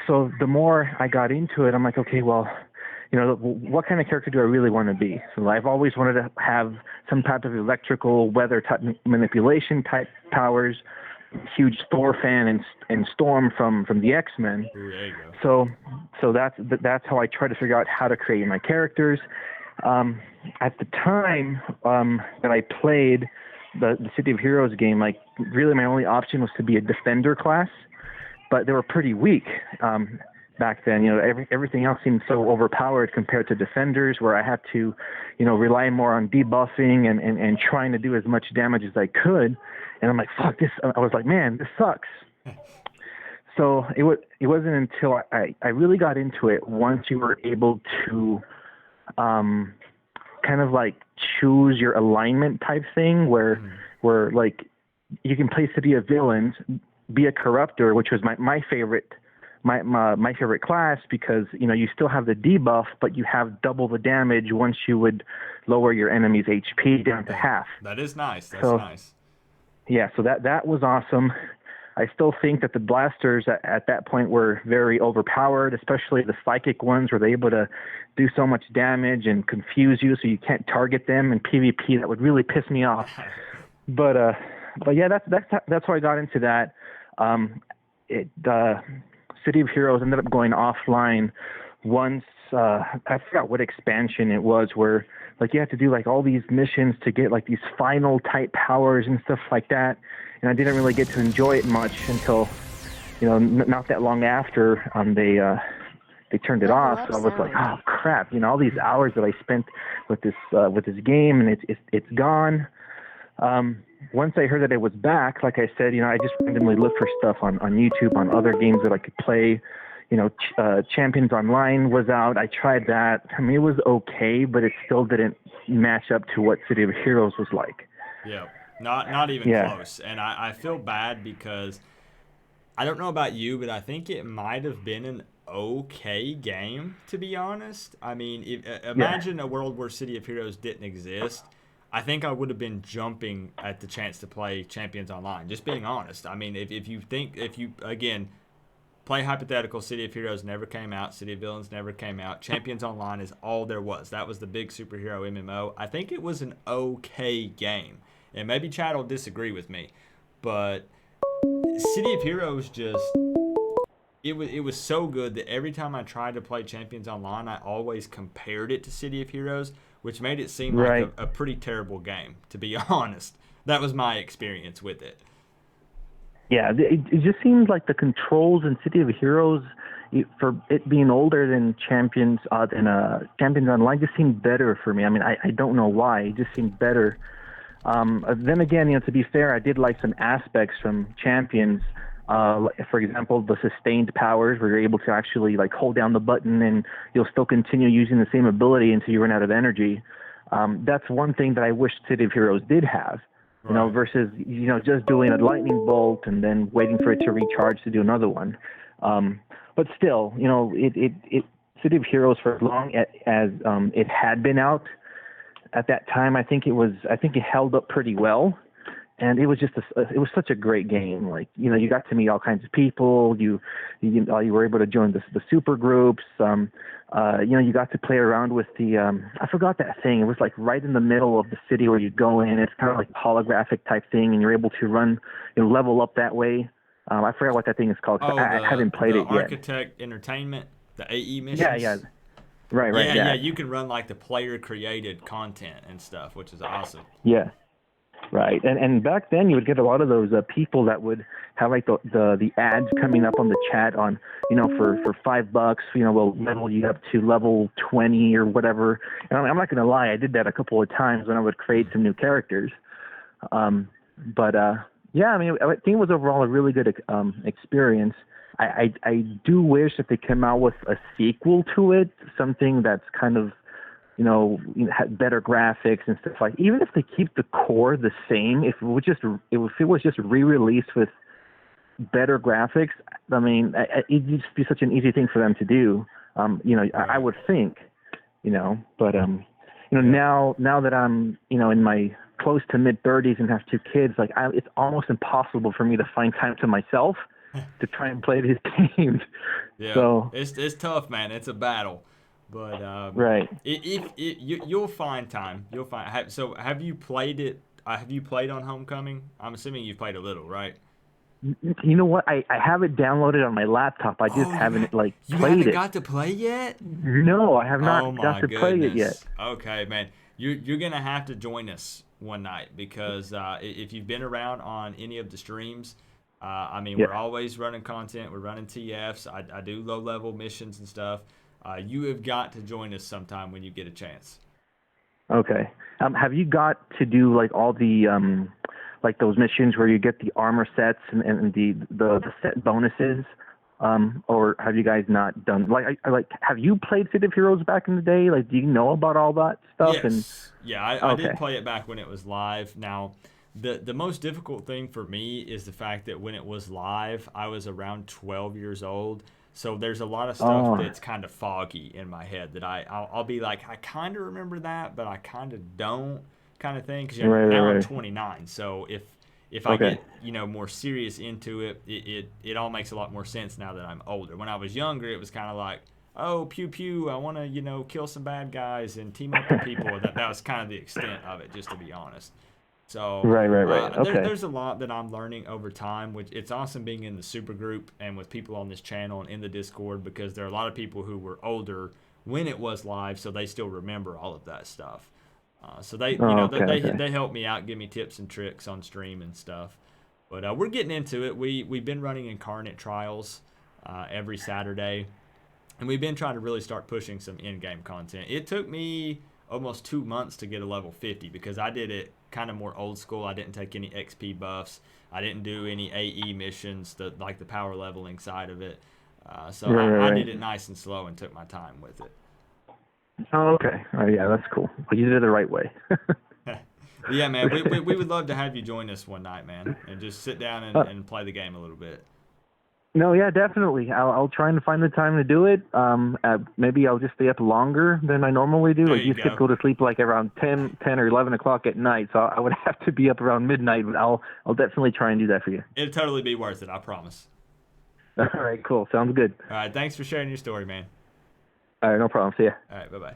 So the more I got into it, I'm like, okay, well, you know, what kind of character do I really want to be? So I've always wanted to have some type of electrical, weather type manipulation type powers. Huge Thor fan and Storm from the X-Men. There you go. So that's how I try to figure out how to create my characters. At the time that I played the City of Heroes game, like really my only option was to be a defender class, but they were pretty weak back then. You know, everything else seemed so overpowered compared to defenders, where I had to, you know, rely more on debuffing and trying to do as much damage as I could. And I'm like, fuck this. I was like, man, this sucks. So it wasn't until I really got into it once you were able to kind of like choose your alignment type thing where like you can play City of Villains, be a corruptor, which was my favorite my favorite class, because you know you still have the debuff, but you have double the damage once you would lower your enemy's HP down to half. That is nice. That's nice. Yeah, so that was awesome. I still think that the blasters at that point were very overpowered, especially the psychic ones, where they're able to do so much damage and confuse you so you can't target them in PvP. That would really piss me off. But yeah, that's how I got into that. City of Heroes ended up going offline once. I forgot what expansion it was, where like you had to do like all these missions to get like these final type powers and stuff like that. And I didn't really get to enjoy it much until, you know, not that long after they turned it off. So I was like, oh crap, you know, all these hours that I spent with this game, and it's gone. Once I heard that it was back, like I said, you know, I just randomly looked for stuff on YouTube on other games that I could play. You know, Champions Online was out. I tried that. I mean, it was okay, but it still didn't match up to what City of Heroes was like. Yeah, not even close. And I feel bad because I don't know about you, but I think it might have been an okay game, to be honest. I mean, imagine a world where City of Heroes didn't exist. I think I would have been jumping at the chance to play Champions Online, just being honest. I mean, if you again, play hypothetical, City of Heroes never came out, City of Villains never came out, Champions Online is all there was. That was the big superhero MMO. I think it was an okay game. And maybe Chad will disagree with me, but City of Heroes just, it was so good that every time I tried to play Champions Online, I always compared it to City of Heroes, which made it seem like a pretty terrible game, to be honest. That was my experience with it. Yeah, it just seems like the controls in City of Heroes, for it being older than Champions Online, just seemed better for me. I mean, I don't know why. It just seemed better. Then again, you know, to be fair, I did like some aspects from Champions. For example, the sustained powers, where you're able to actually like hold down the button and you'll still continue using the same ability until you run out of energy. That's one thing that I wish City of Heroes did have. You know, versus, you know, just doing a lightning bolt and then waiting for it to recharge to do another one. But still, you know, City of Heroes, for as long as it had been out at that time, I think it held up pretty well. And it was just it was such a great game. Like, you know, you got to meet all kinds of people. You were able to join the super groups. You know, you got to play around with the I forgot that thing. It was like right in the middle of the city where you go in. It's kind of like a holographic type thing, and you're able to run, you know, level up that way. I forgot what that thing is called. 'Cause Oh, I haven't played the it yet. Architect Entertainment, the AE missions. Yeah, yeah. Right, Yeah, yeah. you can run like the player created content and stuff, which is awesome. Yeah. Right, and back then you would get a lot of those people that would have like the ads coming up on the chat on, for $5, we'll level you up to level 20 or whatever. And I'm not gonna lie, I did that a couple of times when I would create some new characters. But yeah, I mean, I think it was overall a really good experience. I do wish that they came out with a sequel to it, something that's kind of had better graphics and stuff like. Even if they keep the core the same, if it was just re-released with better graphics, I mean, it'd just be such an easy thing for them to do. I would think, but now that I'm in my close to mid-30s and have 2 kids, like it's almost impossible for me to find time to myself to try and play these games. Yeah, so it's tough, man. It's a battle. But right. You'll find time. You'll find. So have you played it? Have you played on Homecoming? I'm assuming you've played a little, right? You know what? I have it downloaded on my laptop. I just haven't played it. You haven't got to play yet? No, I have not got to play it yet. Okay, man. You're gonna have to join us one night because if you've been around on any of the streams, we're always running content. We're running TFs. I do low level missions and stuff. You have got to join us sometime when you get a chance. Okay. Have you got to do like all the like those missions where you get the armor sets and the set bonuses? Or have you guys not done have you played City of Heroes back in the day? Like, do you know about all that stuff? Yes. I did play it back when it was live. Now, the most difficult thing for me is the fact that when it was live, I was around 12 years old. So there's a lot of stuff that's kind of foggy in my head that I'll be like, I kind of remember that, but I kind of don't, kind of thing. Because now I'm 29, so if I get more serious into it, it all makes a lot more sense now that I'm older. When I was younger, it was kind of like, oh, pew pew, I want to kill some bad guys and team up with people. that was kind of the extent of it, just to be honest. So right. Okay. There's a lot that I'm learning over time, which it's awesome being in the super group and with people on this channel and in the Discord, because there are a lot of people who were older when it was live, so they still remember all of that stuff. So they help me out, give me tips and tricks on stream and stuff. But we're getting into it. We've been running incarnate trials every Saturday, and we've been trying to really start pushing some in-game content. It took me almost 2 months to get a level 50 because I did it kind of more old school. I didn't take any XP buffs. I didn't do any AE missions, like the power leveling side of it. I did it nice and slow and took my time with it. Oh, okay. Oh, yeah, that's cool. Well, you did it the right way. Yeah, man. We would love to have you join us one night, man, and just sit down and play the game a little bit. No, yeah, definitely. I'll try and find the time to do it. Maybe I'll just stay up longer than I normally do. Like, you could go to sleep like around 10 or 11 o'clock at night, so I would have to be up around midnight, but I'll definitely try and do that for you. It'll totally be worth it, I promise. All right, cool. Sounds good. All right, thanks for sharing your story, man. All right, no problem. See ya. All right, bye-bye.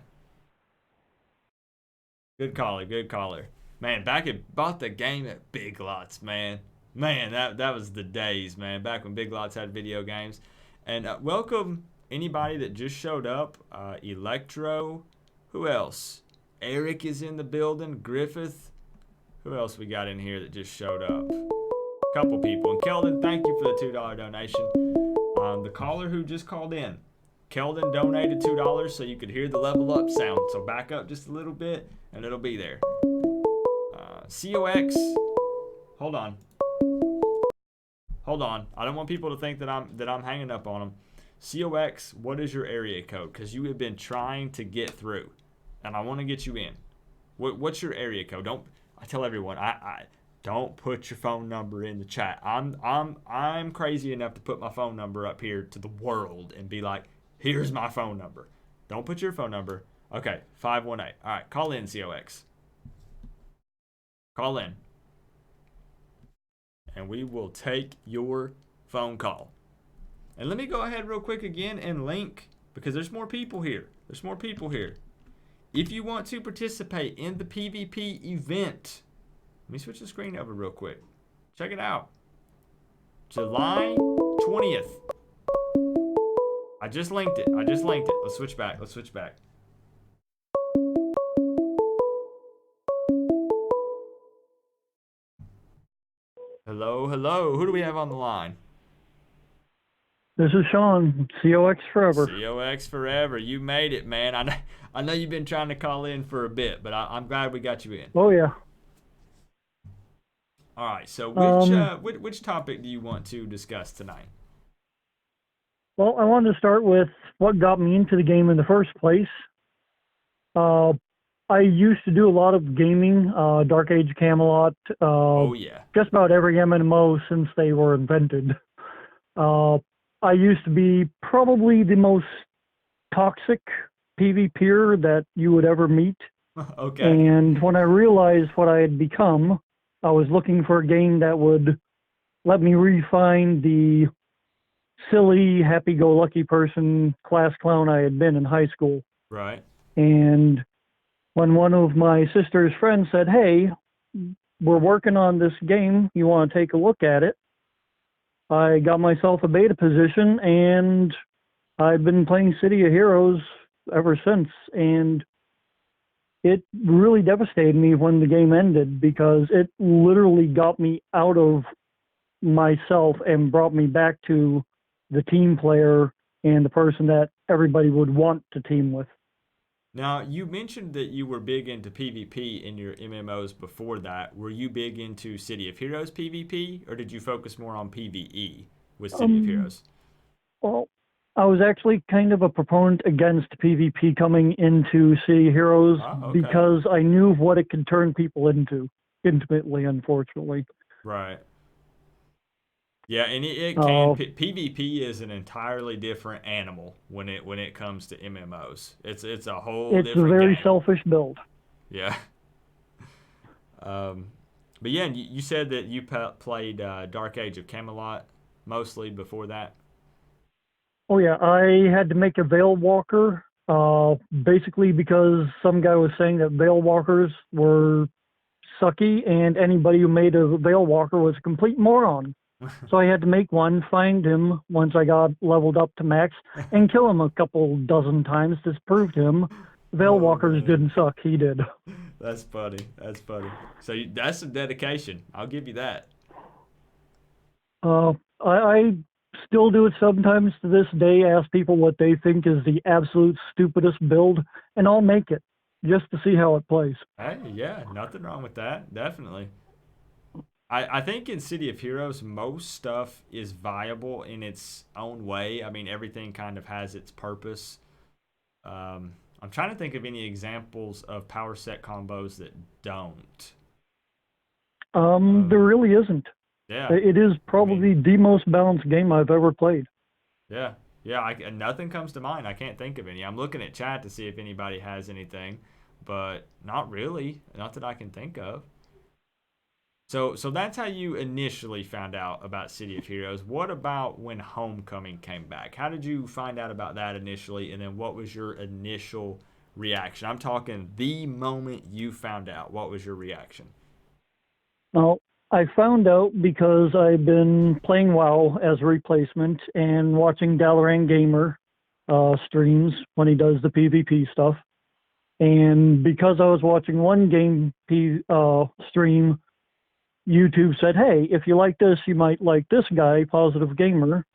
Good caller. Man, back at bought the game at Big Lots, man. Man, that was the days, man. Back when Big Lots had video games. And welcome anybody that just showed up. Electro. Who else? Eric is in the building. Griffith. Who else we got in here that just showed up? Couple people. And Keldon, thank you for the $2 donation. The caller who just called in. Keldon donated $2 so you could hear the level up sound. So back up just a little bit and it'll be there. COX. Hold on. I don't want people to think that I'm hanging up on them. COX, what is your area code? Because you have been trying to get through, and I want to get you in. What's your area code? I tell everyone, I don't put your phone number in the chat. I'm crazy enough to put my phone number up here to the world and be like, here's my phone number. Don't put your phone number. Okay, 518. All right, call in, COX. Call in. And we will take your phone call. And let me go ahead real quick again and link, because there's more people here. If you want to participate in the PvP event, let me switch the screen over real quick. Check it out. July 20th. I just linked it. Let's switch back. Hello. Who do we have on the line? This is Sean, COX Forever. COX Forever. You made it, man. I know you've been trying to call in for a bit, but I'm glad we got you in. Oh, yeah. All right. So which topic do you want to discuss tonight? Well, I wanted to start with what got me into the game in the first place. I used to do a lot of gaming, Dark Age Camelot, Oh, yeah. just about every MMO since they were invented. I used to be probably the most toxic PvPer that you would ever meet. Okay. And when I realized what I had become, I was looking for a game that would let me refine the silly, happy-go-lucky person, class clown I had been in high school. Right. And when one of my sister's friends said, hey, we're working on this game, you want to take a look at it? I got myself a beta position, and I've been playing City of Heroes ever since. And it really devastated me when the game ended because it literally got me out of myself and brought me back to the team player and the person that everybody would want to team with. Now, you mentioned that you were big into PvP in your MMOs before that. Were you big into City of Heroes PvP, or did you focus more on PvE with City of Heroes? Well, I was actually kind of a proponent against PvP coming into City of Heroes because I knew what it could turn people into, intimately, unfortunately. Right. Yeah, and it can. PvP is an entirely different animal when it comes to MMOs. It's a whole. It's different a very game. selfish build. Yeah. But yeah, you said that you played Dark Age of Camelot mostly before that. Oh yeah, I had to make a Veil Walker, basically because some guy was saying that Veil Walkers were sucky, and anybody who made a Veil Walker was a complete moron. So I had to make one, find him once I got leveled up to max, and kill him a couple dozen times to prove to him Veil Walkers didn't suck. He did. That's funny. So that's some dedication. I'll give you that. I still do it sometimes to this day, ask people what they think is the absolute stupidest build, and I'll make it just to see how it plays. Hey, yeah, nothing wrong with that. Definitely. I think in City of Heroes, most stuff is viable in its own way. I mean, everything kind of has its purpose. I'm trying to think of any examples of power set combos that don't. There really isn't. Yeah. It is probably the most balanced game I've ever played. Yeah. Nothing comes to mind. I can't think of any. I'm looking at chat to see if anybody has anything, but not really. Not that I can think of. So that's how you initially found out about City of Heroes. What about when Homecoming came back? How did you find out about that initially, and then what was your initial reaction? I'm talking the moment you found out. What was your reaction? Well, I found out because I've been playing WoW as a replacement and watching Dalaran Gamer streams when he does the PvP stuff. And because I was watching one game stream, YouTube said, hey, if you like this, you might like this guy, Positive Gamer.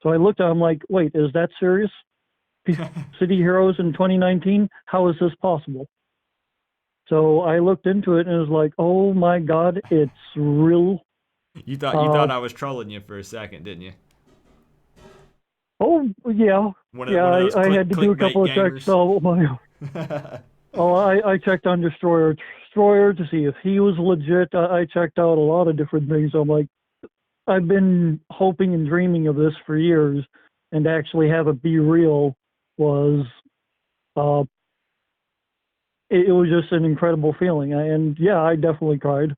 So I looked at him like, wait, is that serious? City Heroes in 2019? How is this possible? So I looked into it and it was like, oh my God, it's real. You thought I was trolling you for a second, didn't you? Oh, yeah. I had to do a couple of checks. So I checked on Destroyer to see if he was legit. I checked out a lot of different things. I'm like, I've been hoping and dreaming of this for years, and to actually have it be real was, it was just an incredible feeling. And yeah, I definitely cried.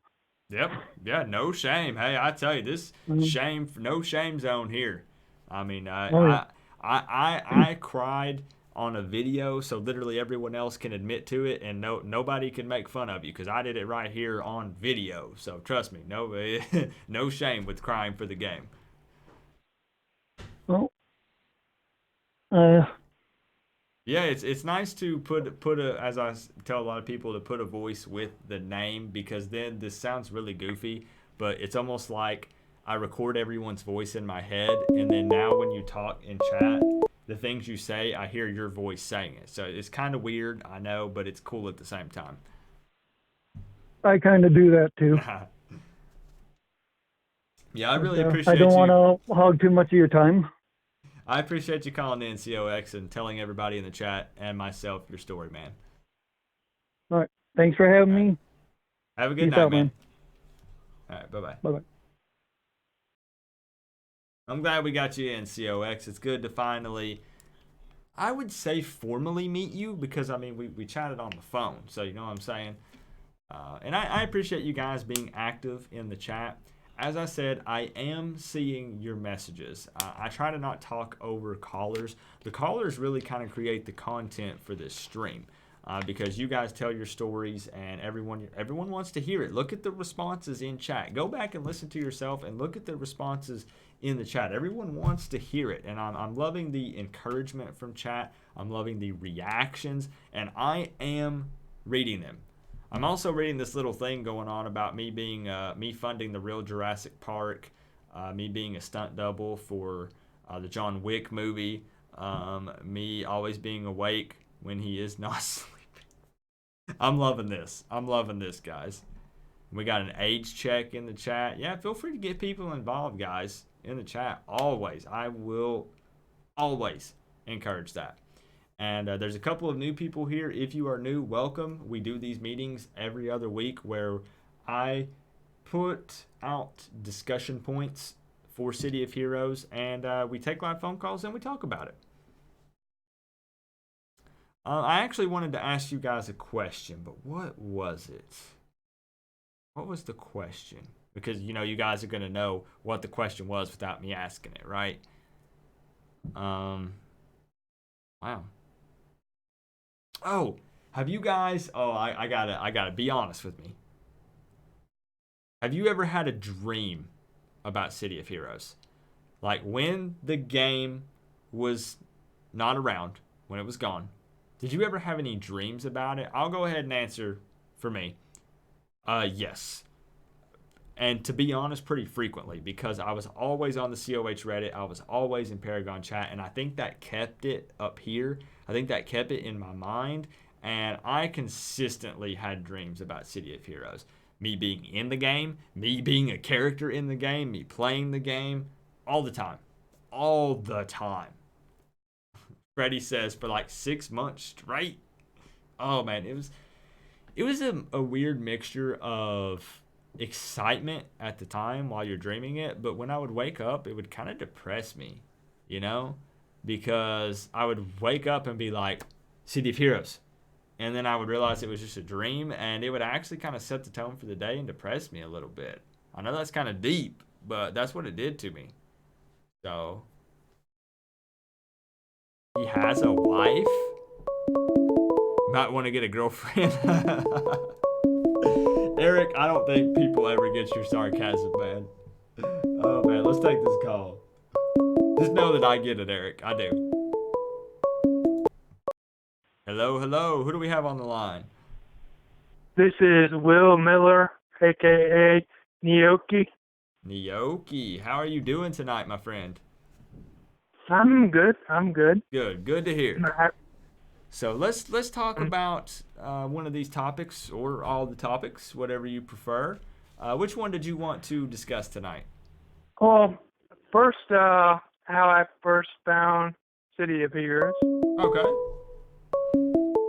Yep. Yeah. No shame. Hey, I tell you, this no shame zone here. I mean, I cried on a video, so literally everyone else can admit to it, and nobody can make fun of you because I did it right here on video. So trust me, no shame with crying for the game. Yeah, it's nice to put a, as tell a lot of people, to put a voice with the name, because then this sounds really goofy, but it's almost like I record everyone's voice in my head, and then now when you talk in chat, the things you say, I hear your voice saying it. So it's kind of weird, I know, but it's cool at the same time. I kind of do that too. Yeah, I really But, appreciate I don't you. want to hog too much of your time. I appreciate you calling in, COX, and telling everybody in the chat and myself your story, man. All right. Thanks for having me. Have a good Peace night, out, man. All right, bye-bye. Bye-bye. I'm glad we got you in, COX. It's good to finally, I would say, formally meet you, because, I mean, we chatted on the phone, so you know what I'm saying? And I appreciate you guys being active in the chat. As I said, I am seeing your messages. I try to not talk over callers. The callers really kind of create the content for this stream, because you guys tell your stories, and everyone wants to hear it. Look at the responses in chat. Go back and listen to yourself and look at the responses in the chat. Everyone wants to hear it, and I'm loving the encouragement from chat. I'm loving the reactions, and I am reading them. I'm also reading this little thing going on about me being me funding the real Jurassic Park, me being a stunt double for the John Wick movie, me always being awake when he is not sleeping. I'm loving this. I'm loving this, guys. We got an age check in the chat. Yeah, feel free to get people involved, guys, in the chat. Always. I will always encourage that. And there's a couple of new people here. If you are new, welcome. We do these meetings every other week where I put out discussion points for City of Heroes, and we take live phone calls and we talk about it. I actually wanted to ask you guys a question, but what was it? What was the question? Because, you know, you guys are going to know what the question was without me asking it, right? Wow. Oh, have you guys? Oh, I gotta be honest with me. Have you ever had a dream about City of Heroes? Like when the game was not around, when it was gone, did you ever have any dreams about it? I'll go ahead and answer for me. Yes. And to be honest, pretty frequently, because I was always on the CoH Reddit. I was always in Paragon chat, and I think that kept it up here. I think that kept it in my mind, and I consistently had dreams about City of Heroes. Me being in the game, me being a character in the game, me playing the game, all the time. All the time. Freddie says for like 6 months straight. Oh man, it was a weird mixture of excitement at the time while you're dreaming it, but when I would wake up, it would kind of depress me, you know, because I would wake up and be like, City of Heroes, and then I would realize it was just a dream, and it would actually kind of set the tone for the day and depress me a little bit. I know that's kind of deep, but that's what it did to me. So he has a wife. Might want to get a girlfriend. Eric, I don't think people ever get your sarcasm, man. Oh, man, let's take this call. Just know that I get it, Eric. I do. Hello, hello. Who do we have on the line? This is Will Miller, a.k.a. Nyoki. Nyoki, how are you doing tonight, my friend? I'm good. Good to hear. So let's talk about one of these topics, or all the topics, whatever you prefer. Which one did you want to discuss tonight? Well, first, how I first found City of Heroes. Okay.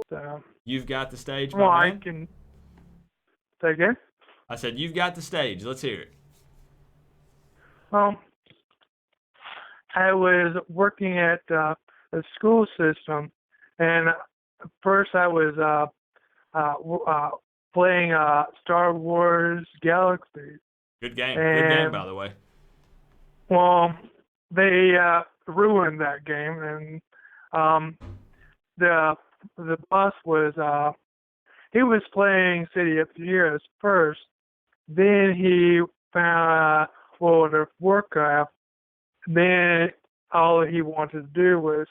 So, you've got the stage, my man. I can say again. I said you've got the stage. Let's hear it. Well, I was working at the school system, and first I was playing Star Wars Galaxy. Good game, by the way. Well, they ruined that game, and the boss was he was playing City of Heroes first. Then he found World of Warcraft. Then all he wanted to do was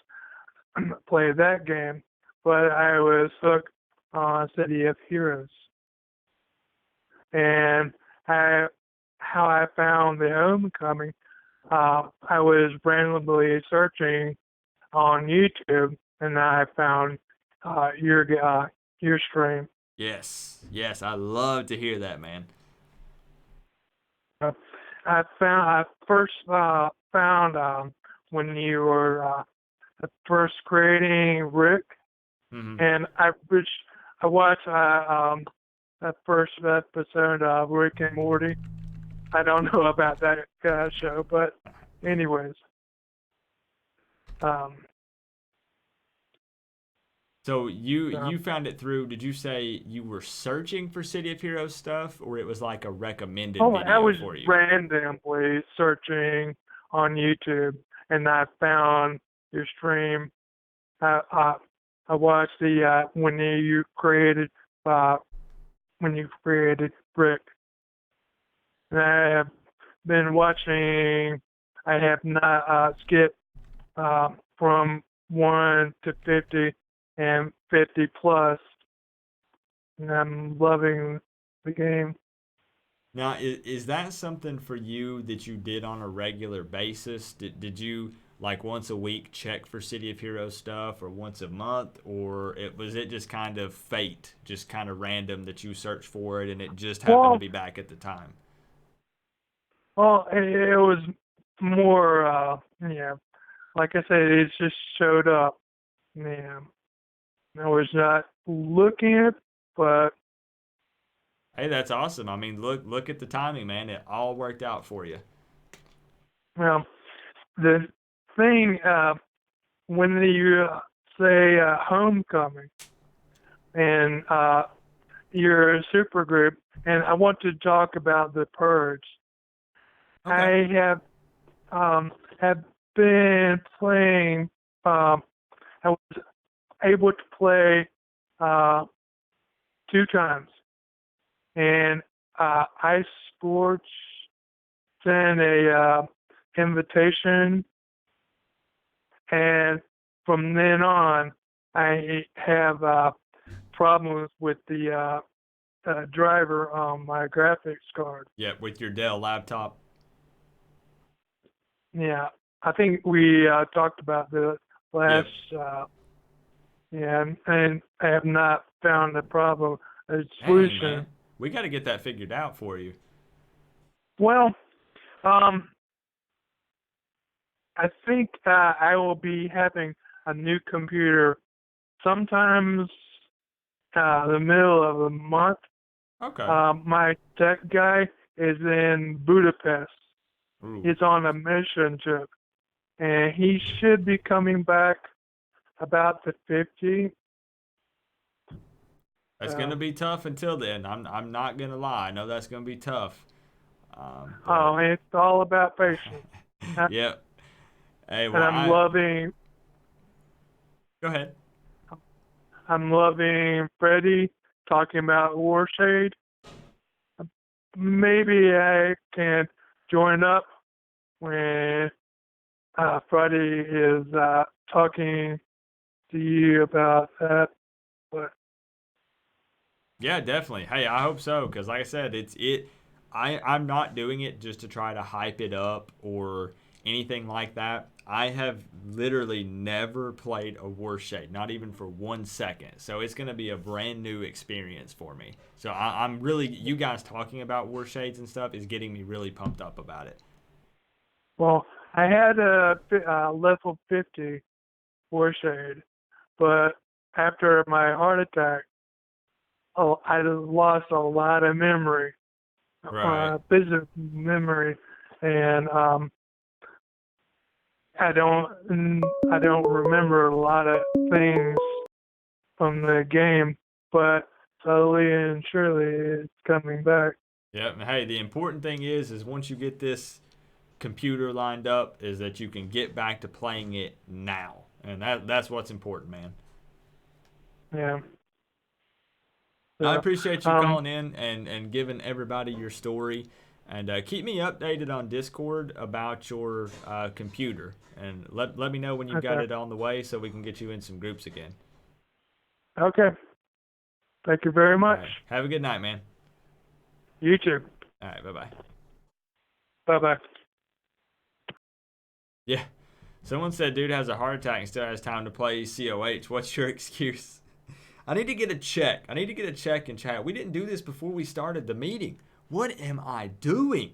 play that game, but I was hooked on City of Heroes. And how I found the Homecoming, I was randomly searching on YouTube, and I found your stream. Yes, I love to hear that, man. I first found when you were first creating Rick, and I watched that first episode of Rick and Morty. I don't know about that show, but anyways. So you found it through, did you say you were searching for City of Heroes stuff, or it was like a recommended video I was for you? randomly searching on YouTube, and I found your stream. I watched the when you created Brick, and I have been watching. I have not skipped from 1 to 50 and 50 plus, and I'm loving the game. Now, is that something for you that you did on a regular basis? Did you, like, once a week check for City of Heroes stuff, or once a month, or was it just kind of fate, just kind of random that you searched for it and it just happened to be back at the time? Well, it was more, like I said, it just showed up. Yeah. I was not looking at it, but... Hey, that's awesome. I mean, look at the timing, man. It all worked out for you. Well, the thing, when you say Homecoming, and you're a super group, and I want to talk about the Purge. Okay. I have been playing. I was able to play 2 times, and Ice Sports sent a invitation, and from then on, I have problems with the driver on my graphics card. Yeah, with your Dell laptop. Yeah, I think we talked about the last. And I have not found a problem, a solution. Dang, man. We got to get that figured out for you. Well, I think I will be having a new computer sometimes the middle of the month. Okay. My tech guy is in Budapest. Ooh. He's on a mission trip, and he should be coming back about the 50. That's gonna be tough until then. I'm not gonna lie. I know that's gonna be tough. It's all about patience. Yep. Hey, well, and I'm loving. Go ahead. I'm loving Freddie talking about Warshade. Maybe I can join up when Freddie is talking to you about that. But yeah, definitely. Hey, I hope so, because like I said, I'm not doing it just to try to hype it up or anything like that. I have literally never played a Warshade, not even for 1 second. So it's going to be a brand new experience for me. So I'm really, you guys talking about Warshades and stuff is getting me really pumped up about it. Well, I had a level 50 Warshade, but after my heart attack, I lost a lot of memory, business memory, and I don't remember a lot of things from the game, but slowly and surely it's coming back. Yeah, and hey, the important thing is once you get this computer lined up, is that you can get back to playing it now, and that's what's important, man. Yeah. I appreciate you calling in and giving everybody your story. And keep me updated on Discord about your computer. And let me know when you've got Okay. it on the way so we can get you in some groups again. Okay. Thank you very All much. right. Have a good night, man. You too. All right, bye-bye. Bye-bye. Yeah. Someone said dude has a heart attack and still has time to play CoH. What's your excuse? I need to get a check. I need to get a check in chat. We didn't do this before we started the meeting. What am I doing?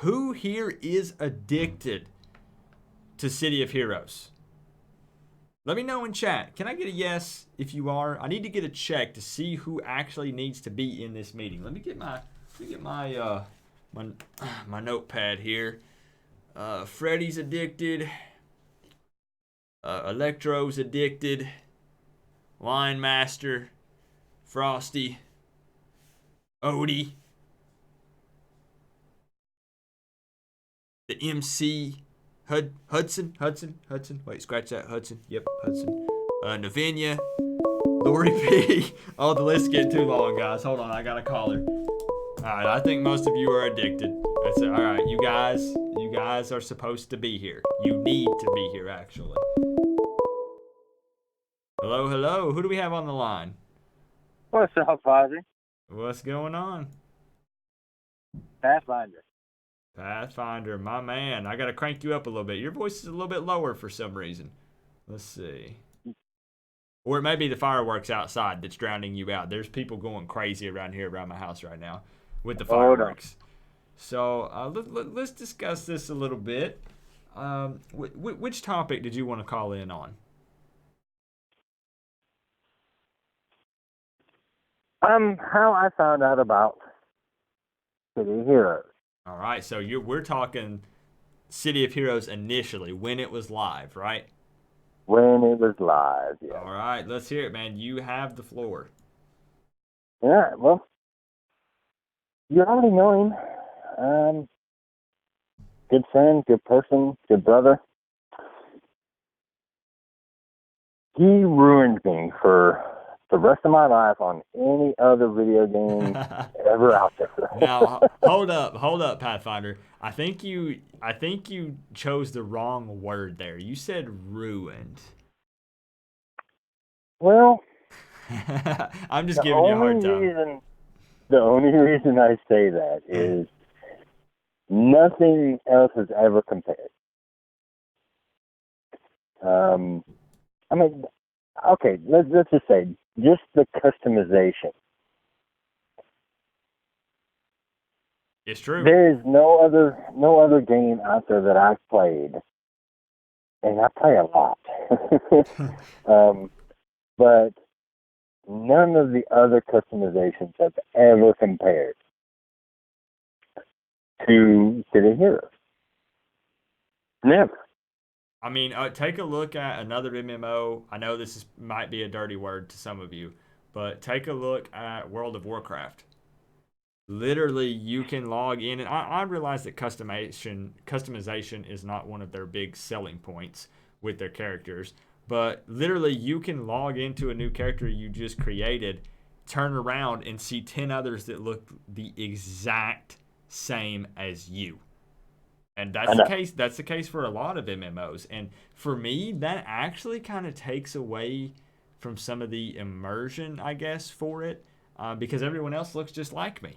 Who here is addicted to City of Heroes? Let me know in chat. Can I get a yes if you are? I need to get a check to see who actually needs to be in this meeting. Let me get my my notepad here. Freddy's addicted. Electro's addicted. Wine Master. Frosty. Odie. The MC. Hudson. Wait, scratch that. Hudson. Yep, Hudson. Navinia. Lori P. Oh, the list's getting too long, guys. Hold on, I got a caller. Alright, I think most of you are addicted. That's it. Alright, you guys are supposed to be here. You need to be here, actually. Hello. Who do we have on the line? What's up, Fozzie? What's going on? Pathfinder. My man. I gotta crank you up a little bit. Your voice is a little bit lower for some reason. Let's see. Or it may be the fireworks outside that's drowning you out. There's people going crazy around here, around my house right now, with the fireworks. So let's discuss this a little bit. Which topic did you want to call in on? How I found out about City of Heroes. All right, so we're talking City of Heroes initially, when it was live, right? When it was live, yeah. All right, let's hear it, man. You have the floor. Yeah, well, you already know him. Good friend, good person, good brother. He ruined me for the rest of my life on any other video game ever out there. Now, hold up, Pathfinder. I think you chose the wrong word there. You said ruined. Well, I'm just giving you a hard time. The only reason I say that is nothing else has ever compared. I mean, okay, let's just say just the customization. It's true. There is no other game out there that I've played, and I play a lot. But none of the other customizations have ever compared to City of Heroes. Never. I mean, take a look at another MMO. I know this might be a dirty word to some of you, but take a look at World of Warcraft. Literally, you can log in, and I realize that customization is not one of their big selling points with their characters, but literally, you can log into a new character you just created, turn around, and see 10 others that look the exact same as you. And that's the case. That's the case for a lot of MMOs. And for me, that actually kind of takes away from some of the immersion, I guess, for it, because everyone else looks just like me.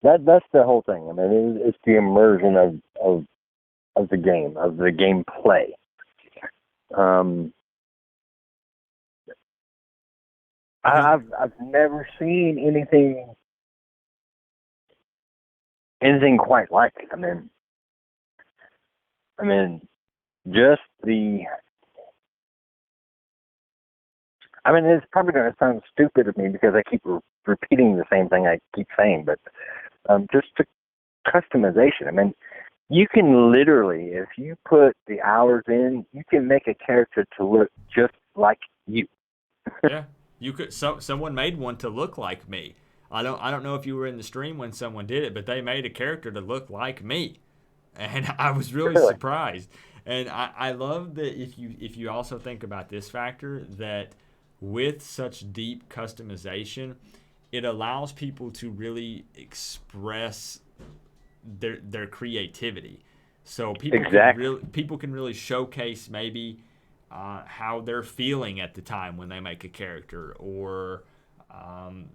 That's the whole thing. I mean, it's the immersion of the game, of the gameplay. I've never seen anything quite like it. I mean, just the. I mean, it's probably going to sound stupid of me because I keep repeating the same thing I keep saying, but just the customization. I mean, you can literally, if you put the hours in, you can make a character to look just like you. Yeah, you could. Someone made one to look like me. I don't know if you were in the stream when someone did it, but they made a character to look like me, and I was really surprised. And I love that if you also think about this factor, that with such deep customization, it allows people to really express their creativity. So people can really showcase maybe how they're feeling at the time when they make a character, or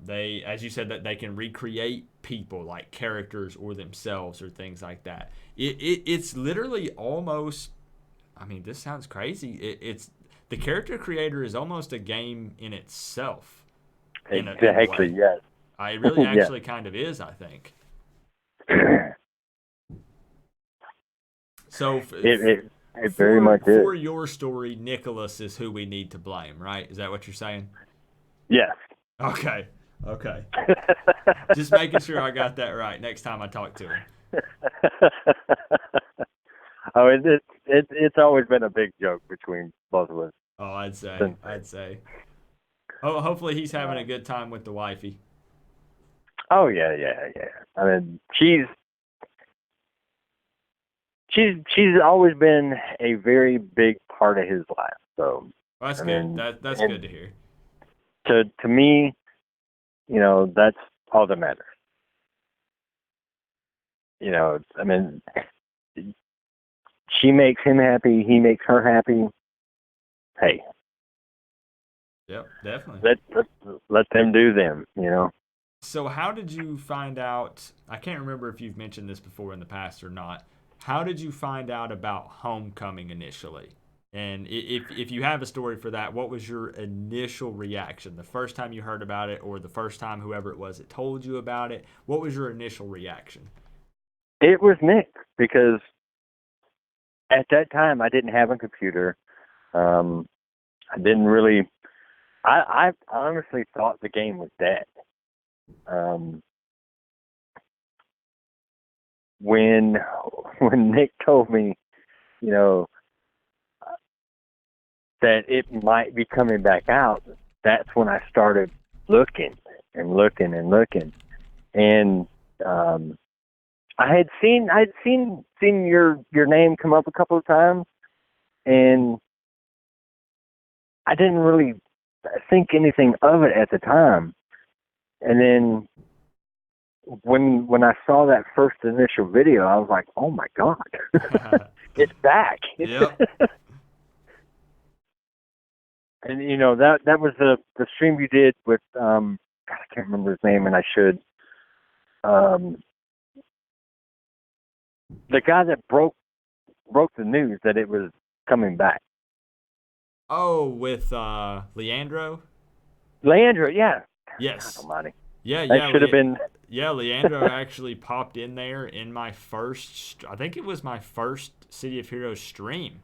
they, as you said, that they can recreate people like characters or themselves or things like that. It's literally almost, I mean, this sounds crazy. It's the character creator is almost a game in itself. Exactly. Yes. It really actually kind of is, I think. So it very much is. For your story, Nicholas is who we need to blame, right? Is that what you're saying? Yes. Okay. Just making sure I got that right next time I talk to him. Oh, it's always been a big joke between both of us. Oh, I'd say. Oh, hopefully he's having a good time with the wifey. Oh yeah. I mean, she's always been a very big part of his life. So that's good. That's good to hear. To me, that's all that matters. I mean, she makes him happy. He makes her happy. Hey. Yep, definitely. Let them do them. So how did you find out? I can't remember if you've mentioned this before in the past or not. How did you find out about Homecoming initially? And if you have a story for that, what was your initial reaction? The first time you heard about it, or the first time whoever it was that told you about it, what was your initial reaction? It was Nick, because at that time I didn't have a computer. I didn't really. I honestly thought the game was dead. When Nick told me, that it might be coming back out, that's when I started looking. And I'd seen your name come up a couple of times, and I didn't really think anything of it at the time. And then when I saw that first initial video, I was like, "Oh my God, it's back!" Yep. And that was the stream you did with God, I can't remember his name, and I should. The guy that broke the news that it was coming back. Oh, with Leandro? Leandro, yeah. Yes. God almighty. Yeah. That should have been. Yeah, Leandro actually popped in there in my first. I think it was my first City of Heroes stream.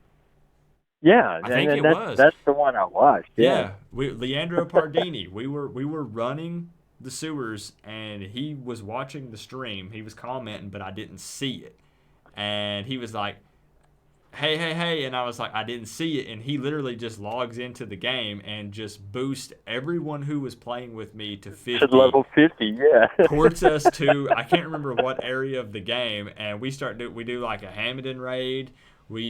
Yeah, I think it was. That's the one I watched. Yeah. Leandro Pardini. We were running the sewers, and he was watching the stream. He was commenting, but I didn't see it. And he was like, hey, and I was like, I didn't see it. And he literally just logs into the game and just boosts everyone who was playing with me to 50. To level 50, yeah. Ports us to, I can't remember what area of the game, and we do like a Hammondon raid. I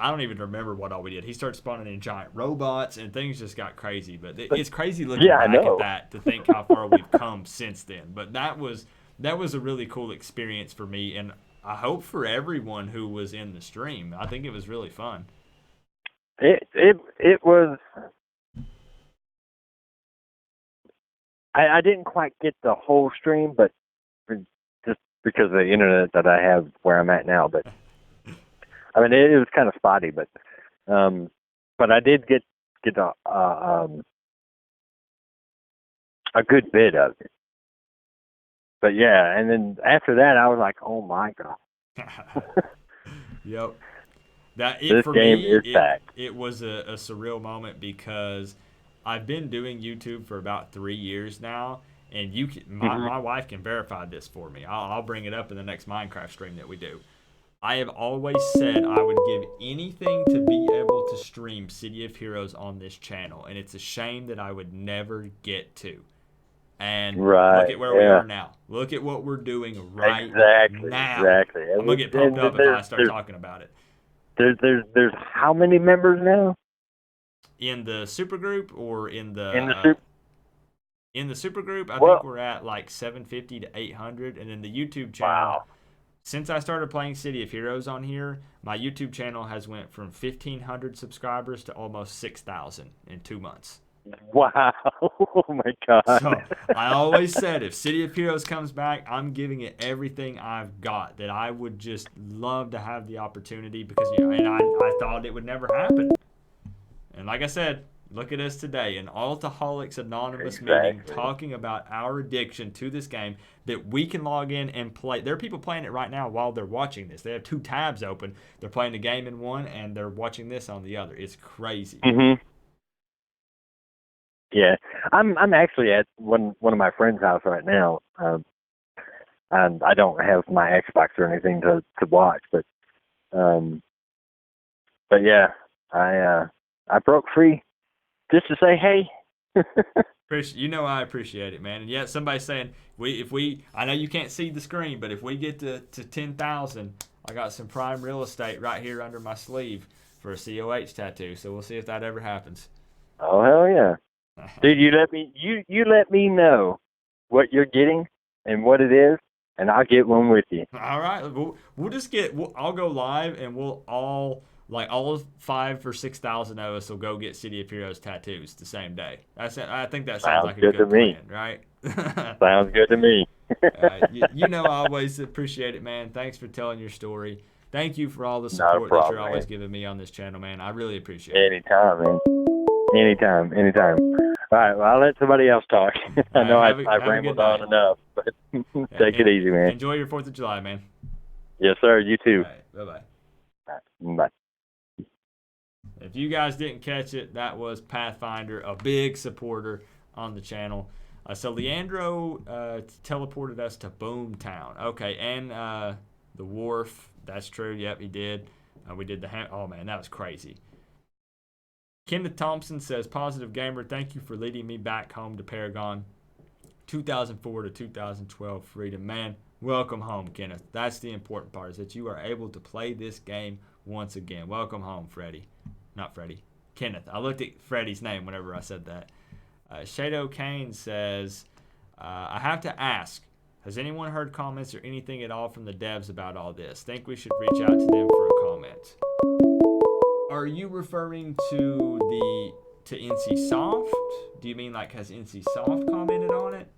don't even remember what all we did. He started spawning in giant robots, and things just got crazy. But it's crazy looking back at that to think how far we've come since then. But that was a really cool experience for me, and I hope for everyone who was in the stream. I think it was really fun. It was. I didn't quite get the whole stream, but just because of the internet that I have where I'm at now. But I mean, it was kind of spotty, but I did get a good bit of it. But yeah, and then after that, I was like, "Oh my God!" Yep. This game is back. It was a surreal moment because I've been doing YouTube for about 3 years now, and my wife can verify this for me. I'll bring it up in the next Minecraft stream that we do. I have always said I would give anything to be able to stream City of Heroes on this channel, and it's a shame that I would never get to. And look at where we are now. Look at what we're doing right now. Exactly. I'm gonna get pumped up if I start talking about it. There's how many members now? In the super group or in the In the super group, I Well- think we're at like 750 to 800, and then the YouTube channel. Wow. Since I started playing City of Heroes on here, my YouTube channel has went from 1,500 subscribers to almost 6,000 in 2 months. Wow. Oh, my God. So I always said if City of Heroes comes back, I'm giving it everything I've got. That I would just love to have the opportunity because, and I thought it would never happen. And like I said, look at us today, an Altoholics Anonymous meeting talking about our addiction to this game that we can log in and play. There are people playing it right now while they're watching this. They have 2 tabs open. They're playing the game in one, and they're watching this on the other. It's crazy. Mm-hmm. Yeah, I'm actually at one of my friends' house right now, and I don't have my Xbox or anything to watch, but yeah, I broke free just to say hey. I appreciate it, man. And yet somebody's saying I know you can't see the screen, but if we get to 10,000, I got some prime real estate right here under my sleeve for a CoH tattoo. So we'll see if that ever happens. Oh hell yeah. Dude, you let me know what you're getting and what it is, and I'll get one with you. All right, we'll just I'll go live, and we'll all 5 or 6,000 of us will go get City of Heroes tattoos the same day. I think that sounds like a good plan, right? Sounds good to me. I always appreciate it, man. Thanks for telling your story. Thank you for all the support that you're always giving me on this channel, man. I really appreciate it. Anytime, man. Anytime. All right, well, I'll let somebody else talk. I know I've rambled on enough, but take it easy, man. Enjoy your 4th of July, man. Yes, sir. You too. All right, bye-bye. All right, bye. If you guys didn't catch it, that was Pathfinder, a big supporter on the channel. So Leandro teleported us to Boomtown. Okay, and the wharf. That's true. Yep, he did. We did oh, man, that was crazy. Kenneth Thompson says, Positive Gamer, thank you for leading me back home to Paragon. 2004 to 2012 freedom. Man, welcome home, Kenneth. That's the important part, is that you are able to play this game once again. Welcome home, Freddie. Not Freddie. Kenneth. I looked at Freddie's name whenever I said that. Shadow Kane says, I have to ask, has anyone heard comments or anything at all from the devs about all this? Think we should reach out to them for a comment. Are you referring to NC Soft? Do you mean has NC Soft commented on it?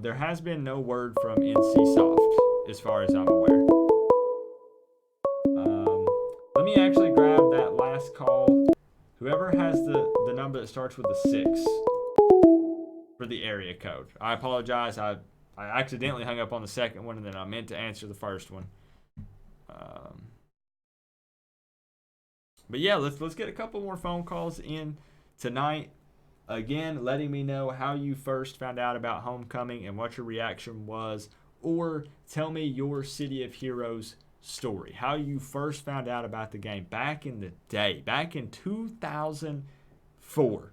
There has been no word from NC Soft as far as I'm aware. Let me actually grab that last call. Whoever has the number that starts with a 6 for the area code. I apologize. I accidentally hung up on the second one, and then I meant to answer the first one. But yeah, let's get a couple more phone calls in tonight. Again, letting me know how you first found out about Homecoming and what your reaction was, or tell me your City of Heroes story, how you first found out about the game back in the day, back in 2004,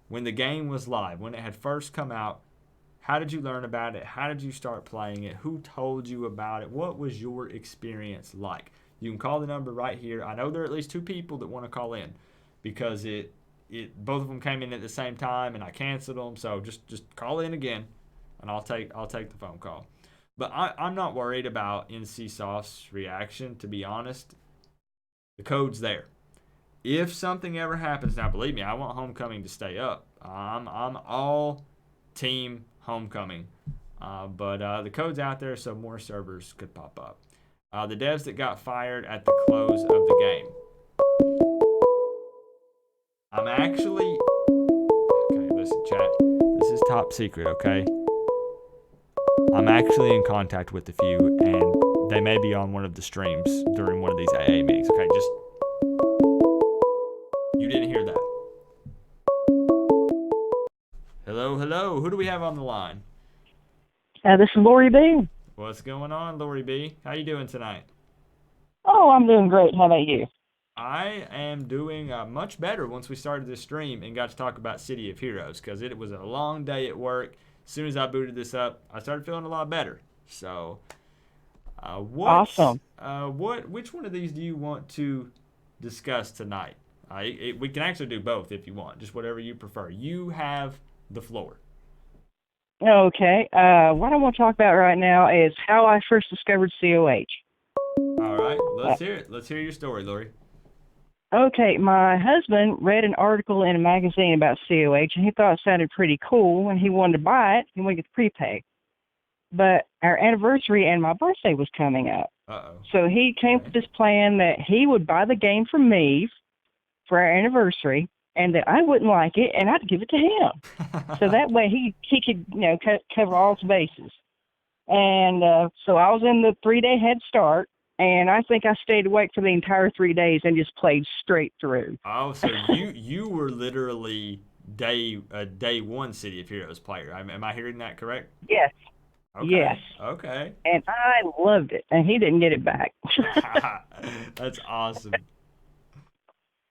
when the game was live, when it had first come out. How did you learn about it? How did you start playing it? Who told you about it? What was your experience like? You can call the number right here. I know there are at least 2 people that want to call in because both of them came in at the same time and I canceled them. So just call in again, and I'll take the phone call. But I'm not worried about NC Soft's reaction, to be honest. The code's there. If something ever happens, now believe me, I want Homecoming to stay up. I'm all team Homecoming. But the code's out there, so more servers could pop up. The devs that got fired at the close of the game. I'm actually... Okay, listen, chat. This is top secret, okay? I'm actually in contact with a few, and they may be on one of the streams during one of these AA meetings, okay? Just... You didn't hear that. Hello, hello. Who do we have on the line? This is Lori B. What's going on, Lori B? How you doing tonight? Oh, I'm doing great. How about you? I am doing much better once we started this stream and got to talk about City of Heroes, because it was a long day at work. As soon as I booted this up, I started feeling a lot better. So, awesome. Which one of these do you want to discuss tonight? We can actually do both if you want, just whatever you prefer. You have the floor. Okay. What I want to talk about right now is how I first discovered CoH. All right, let's hear it. Let's hear your story, Lori. Okay, my husband read an article in a magazine about CoH, and he thought it sounded pretty cool, and he wanted to buy it. He wanted to get the prepay. But our anniversary and my birthday was coming up. Uh-oh. So he came up with this plan that he would buy the game from me for our anniversary, and that I wouldn't like it, and I'd give it to him. So that way he could, cover all his bases. And so I was in the 3-day head start, and I think I stayed awake for the entire 3 days and just played straight through. Oh, so you were literally day one City of Heroes player. Am I hearing that correct? Yes. Okay. Yes. Okay. And I loved it, and he didn't get it back. That's awesome.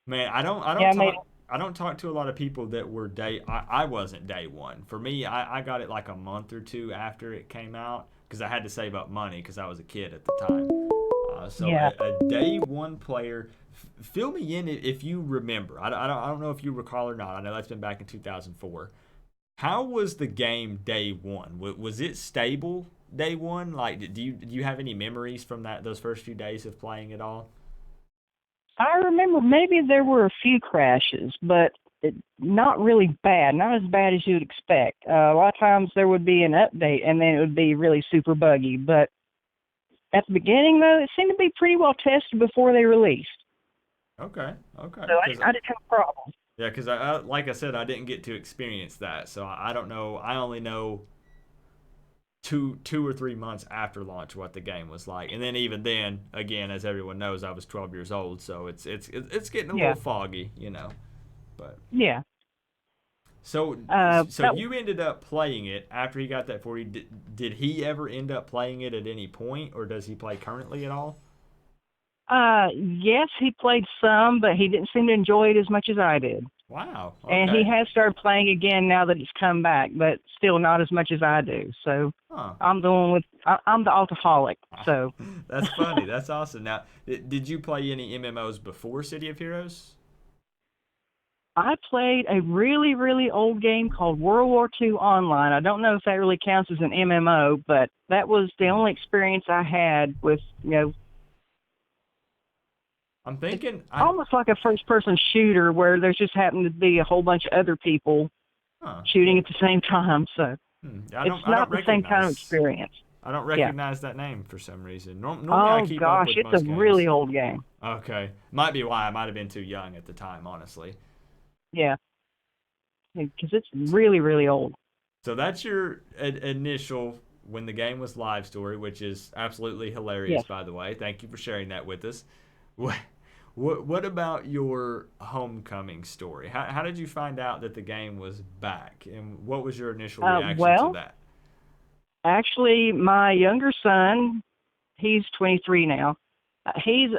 Man, I don't talk to a lot of people that were I wasn't day one. For me, I got it like a month or two after it came out because I had to save up money because I was a kid at the time. So Yeah. a day one player, fill me in if you remember. I don't know if you recall or not. I know that's been back in 2004. How was the game day one? Was it stable day one? Like, do you have any memories from those first few days of playing it all? I remember maybe there were a few crashes, but not really bad. Not as bad as you'd expect. A lot of times there would be an update, and then it would be really super buggy. But at the beginning, though, it seemed to be pretty well tested before they released. Okay. So I didn't have a problem. Yeah, because like I said, I didn't get to experience that, so I don't know. I only know two or 3 months after launch what the game was like, and then even then, again, as everyone knows, I was 12 years old, so it's getting a little foggy, But yeah. So you ended up playing it after he got that 40. Did he ever end up playing it at any point, or does he play currently at all? Yes, he played some, but he didn't seem to enjoy it as much as I did. Wow. Okay. And he has started playing again now that it's come back, but still not as much as I do. So I'm the Altoholic. So that's funny. That's awesome. Now, did you play any MMOs before City of Heroes? I played a really, really old game called World War II Online. I don't know if that really counts as an MMO, but that was the only experience I had with, I'm thinking almost like a first-person shooter where there's just happened to be a whole bunch of other people shooting at the same time. So it's not the same kind of experience. I don't recognize that name for some reason. Normally I keep gosh, up with it's a games. really old game. Okay. Might be why I might have been too young at the time, honestly. Yeah. Because it's really, really old. So that's your initial when the game was live story, which is absolutely hilarious, by the way. Thank you for sharing that with us. What about your homecoming story? How did you find out that the game was back, and what was your initial reaction to that? Actually, my younger son, he's 23 now. He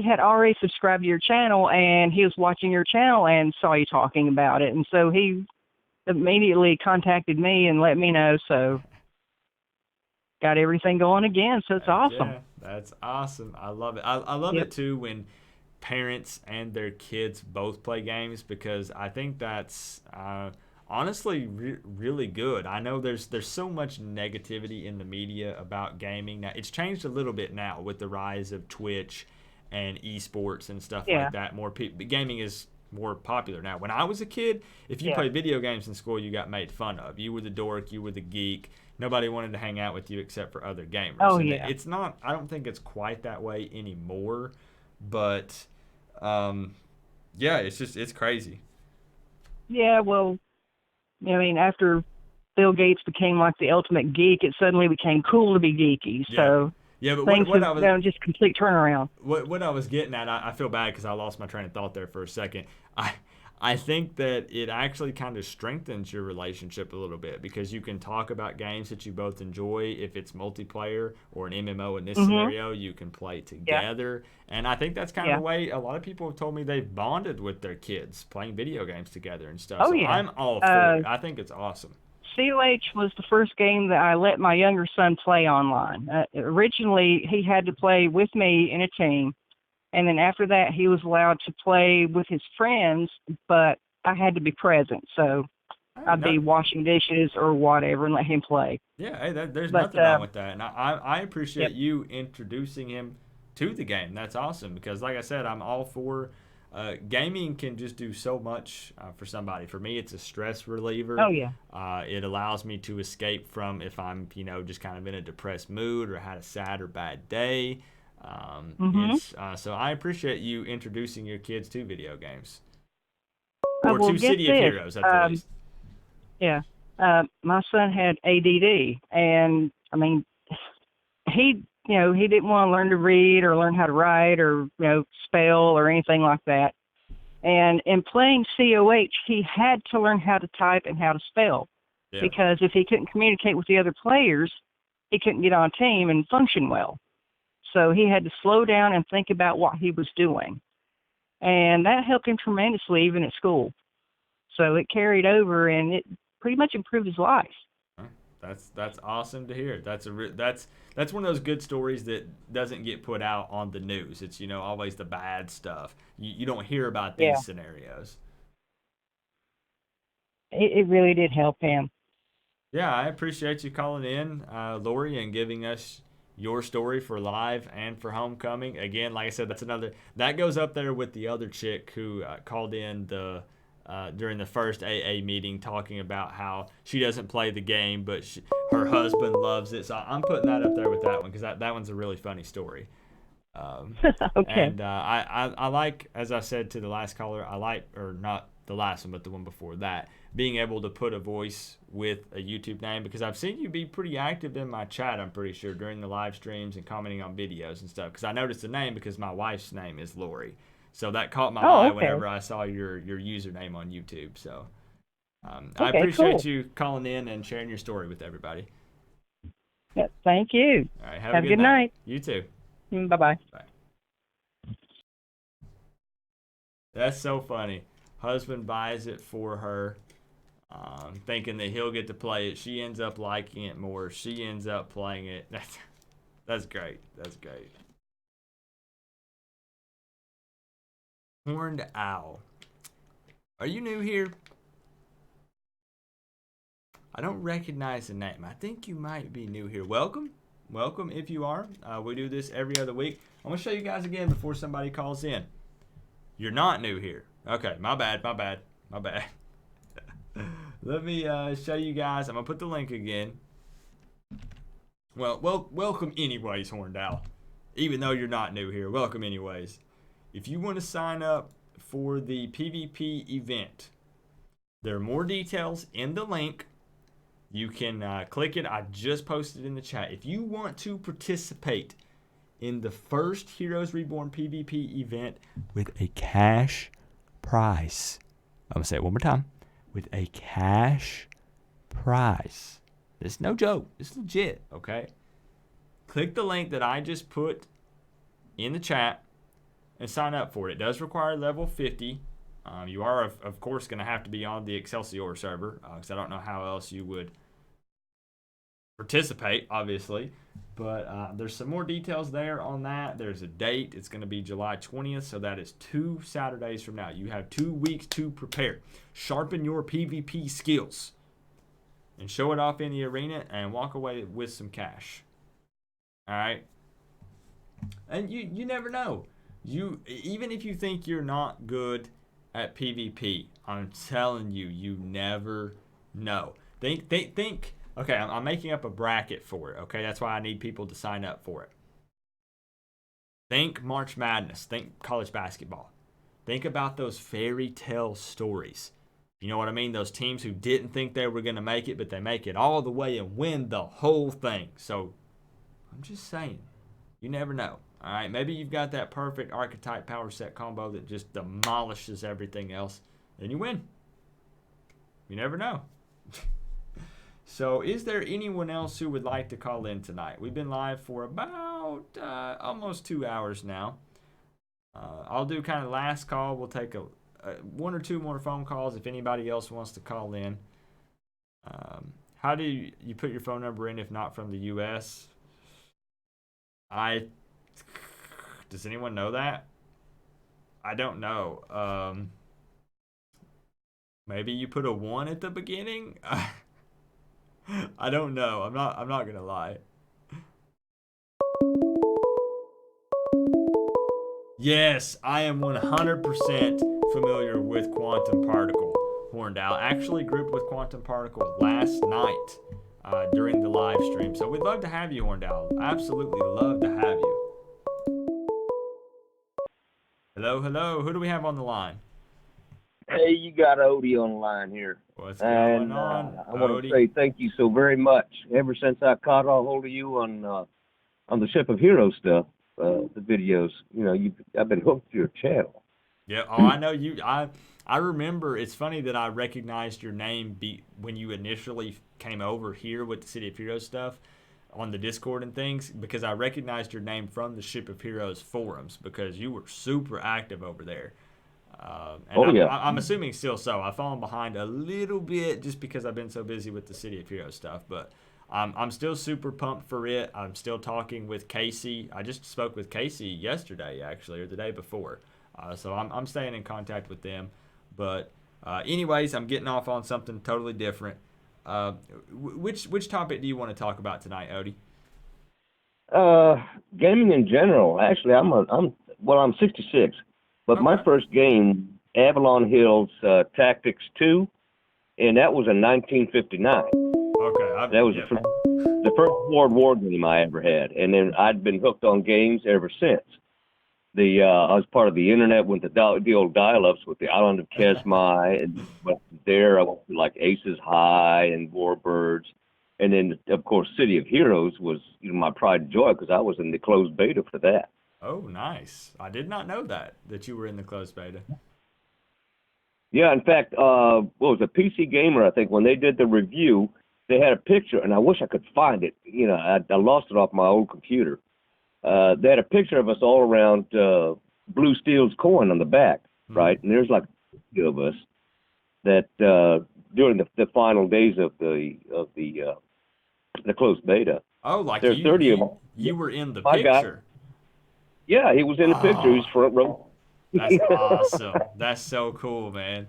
had already subscribed to your channel, and he was watching your channel and saw you talking about it, and so he immediately contacted me and let me know. So got everything going again. So it's awesome. Yeah, that's awesome. I love it. I love it too when parents and their kids both play games, because I think that's honestly really good. I know there's so much negativity in the media about gaming. Now it's changed a little bit now with the rise of Twitch and esports and stuff like that. Gaming is more popular now. When I was a kid, if you played video games in school, you got made fun of. You were the dork, you were the geek. Nobody wanted to hang out with you except for other gamers. Oh, and yeah. It's not, I don't think it's quite that way anymore, but it's crazy. Yeah, well, I mean, after Bill Gates became like the ultimate geek, it suddenly became cool to be geeky. So but things have just complete turnaround. What I was getting at, I feel bad because I lost my train of thought there for a second. I think that it actually kind of strengthens your relationship a little bit, because you can talk about games that you both enjoy. If it's multiplayer or an MMO in this scenario, you can play together. And I think that's kind of the way a lot of people have told me they've bonded with their kids playing video games together and stuff. I'm all for it. I think it's awesome. CoH was the first game that I let my younger son play online. Originally, he had to play with me in a team. And then after that, he was allowed to play with his friends, but I had to be present. So I'd be washing dishes or whatever and let him play. Yeah, hey, there's But, nothing wrong with that. And I appreciate Yep. you introducing him to the game. That's awesome because, like I said, I'm all for gaming can just do so much for somebody. For me, it's a stress reliever. Oh, yeah. It allows me to escape from if I'm, just kind of in a depressed mood or had a sad or bad day. So I appreciate you introducing your kids to video games. Or well, to get City of this. Heroes, at the least. Yeah. My son had ADD, and I mean, he didn't want to learn to read or learn how to write or spell or anything like that. And in playing CoH, he had to learn how to type and how to spell, because if he couldn't communicate with the other players, he couldn't get on a team and function well. So he had to slow down and think about what he was doing, and that helped him tremendously even at school. So it carried over, and it pretty much improved his life. That's awesome to hear. That's one of those good stories that doesn't get put out on the news. It's always the bad stuff. You don't hear about these scenarios. It really did help him. Yeah, I appreciate you calling in, Lori, and giving us your story for live and for homecoming. Again, like I said, that goes up there with the other chick who called in during the first AA meeting talking about how she doesn't play the game, but her husband loves it. So I'm putting that up there with that one because that one's a really funny story. Okay. And I like, as I said to the last caller, or not the last one, but the one before that, being able to put a voice with a YouTube name, because I've seen you be pretty active in my chat, I'm pretty sure, during the live streams and commenting on videos and stuff, because I noticed the name because my wife's name is Lori. So that caught my eye whenever I saw your username on YouTube. So I appreciate you calling in and sharing your story with everybody. Yeah, thank you. All right, have a good night. You too. Bye-bye. Bye. That's so funny. Husband buys it for her, thinking that he'll get to play it. She ends up liking it more. She ends up playing it. That's great. That's great. Horned Owl. Are you new here? I don't recognize the name. I think you might be new here. Welcome. Welcome if you are. We do this every other week. I'm going to show you guys again before somebody calls in. You're not new here. Okay, my bad. Let me show you guys. I'm going to put the link again. Well, welcome anyways, Horned Owl. Even though you're not new here, welcome anyways. If you want to sign up for the PvP event, there are more details in the link. You can click it. I just posted in the chat. If you want to participate in the first Heroes Reborn PvP event with a cash prize, I'm going to say it one more time, with a cash prize. This is no joke. This is legit, okay? Click the link that I just put in the chat and sign up for it. It does require level 50. You are, of course, going to have to be on the Excelsior server, because I don't know how else you would participate, obviously. But there's some more details there on that. There's a date. It's going to be July 20th, so that is 2 Saturdays from now. You have 2 weeks to prepare. Sharpen your PvP skills and show it off in the arena and walk away with some cash. All right? And you never know. Even if you think you're not good at PvP, I'm telling you, you never know. Think. Okay, I'm making up a bracket for it. Okay, that's why I need people to sign up for it. Think March Madness. Think college basketball. Think about those fairy tale stories. You know what I mean? Those teams who didn't think they were going to make it, but they make it all the way and win the whole thing. So I'm just saying, you never know. All right, maybe you've got that perfect archetype power set combo that just demolishes everything else, and you win. You never know. So is there anyone else who would like to call in tonight? We've been live for about almost 2 hours now. I'll do kind of last call. We'll take one or two more phone calls if anybody else wants to call in. How do you put your phone number in if not from the U.S.? Does anyone know that? I don't know. Maybe you put a 1 at the beginning? I don't know. I'm not gonna lie. Yes, I am 100% familiar with quantum particle, Horned Owl. Actually grouped with quantum particle last night during the live stream. So we'd love to have you, Horned Owl. Absolutely love to have you. Hello, hello. Who do we have on the line? Hey, you got Odie on the line here. What's going and, on, I want Odie? to say thank you so very much. Ever since I caught a hold of you on the Ship of Heroes stuff, the videos, I've been hooked to your channel. Yeah. Oh, I know you. I remember. It's funny that I recognized your name when you initially came over here with the City of Heroes stuff on the Discord and things, because I recognized your name from the Ship of Heroes forums because you were super active over there. I'm assuming still so. I've fallen behind a little bit just because I've been so busy with the City of Heroes stuff, but I'm still super pumped for it. I'm still talking with Casey. I just spoke with Casey yesterday, actually, or the day before. So I'm staying in contact with them. But anyways, I'm getting off on something totally different. Which topic do you want to talk about tonight, Odie? Gaming in general. Actually, I'm 66. But Okay. my first game, Avalon Hills Tactics 2, and that was in 1959. Okay. That was the first World War game I ever had, and then I'd been hooked on games ever since. I was part of the internet with the old dial-ups with the Island of Kesmai, and but there I went to like Aces High and Warbirds, and then of course City of Heroes was my pride and joy because I was in the closed beta for that. Oh, nice. I did not know that you were in the closed beta. Yeah, in fact, what was a PC Gamer, I think, when they did the review, they had a picture, and I wish I could find it. I lost it off my old computer. They had a picture of us all around Blue Steel's coin on the back, right? And there's like 50 of us that during the final days of the closed beta. Oh, like there's 30 of them. You were in the My guy. picture. Yeah, he was in the picture. He was front row. That's awesome. That's so cool, man.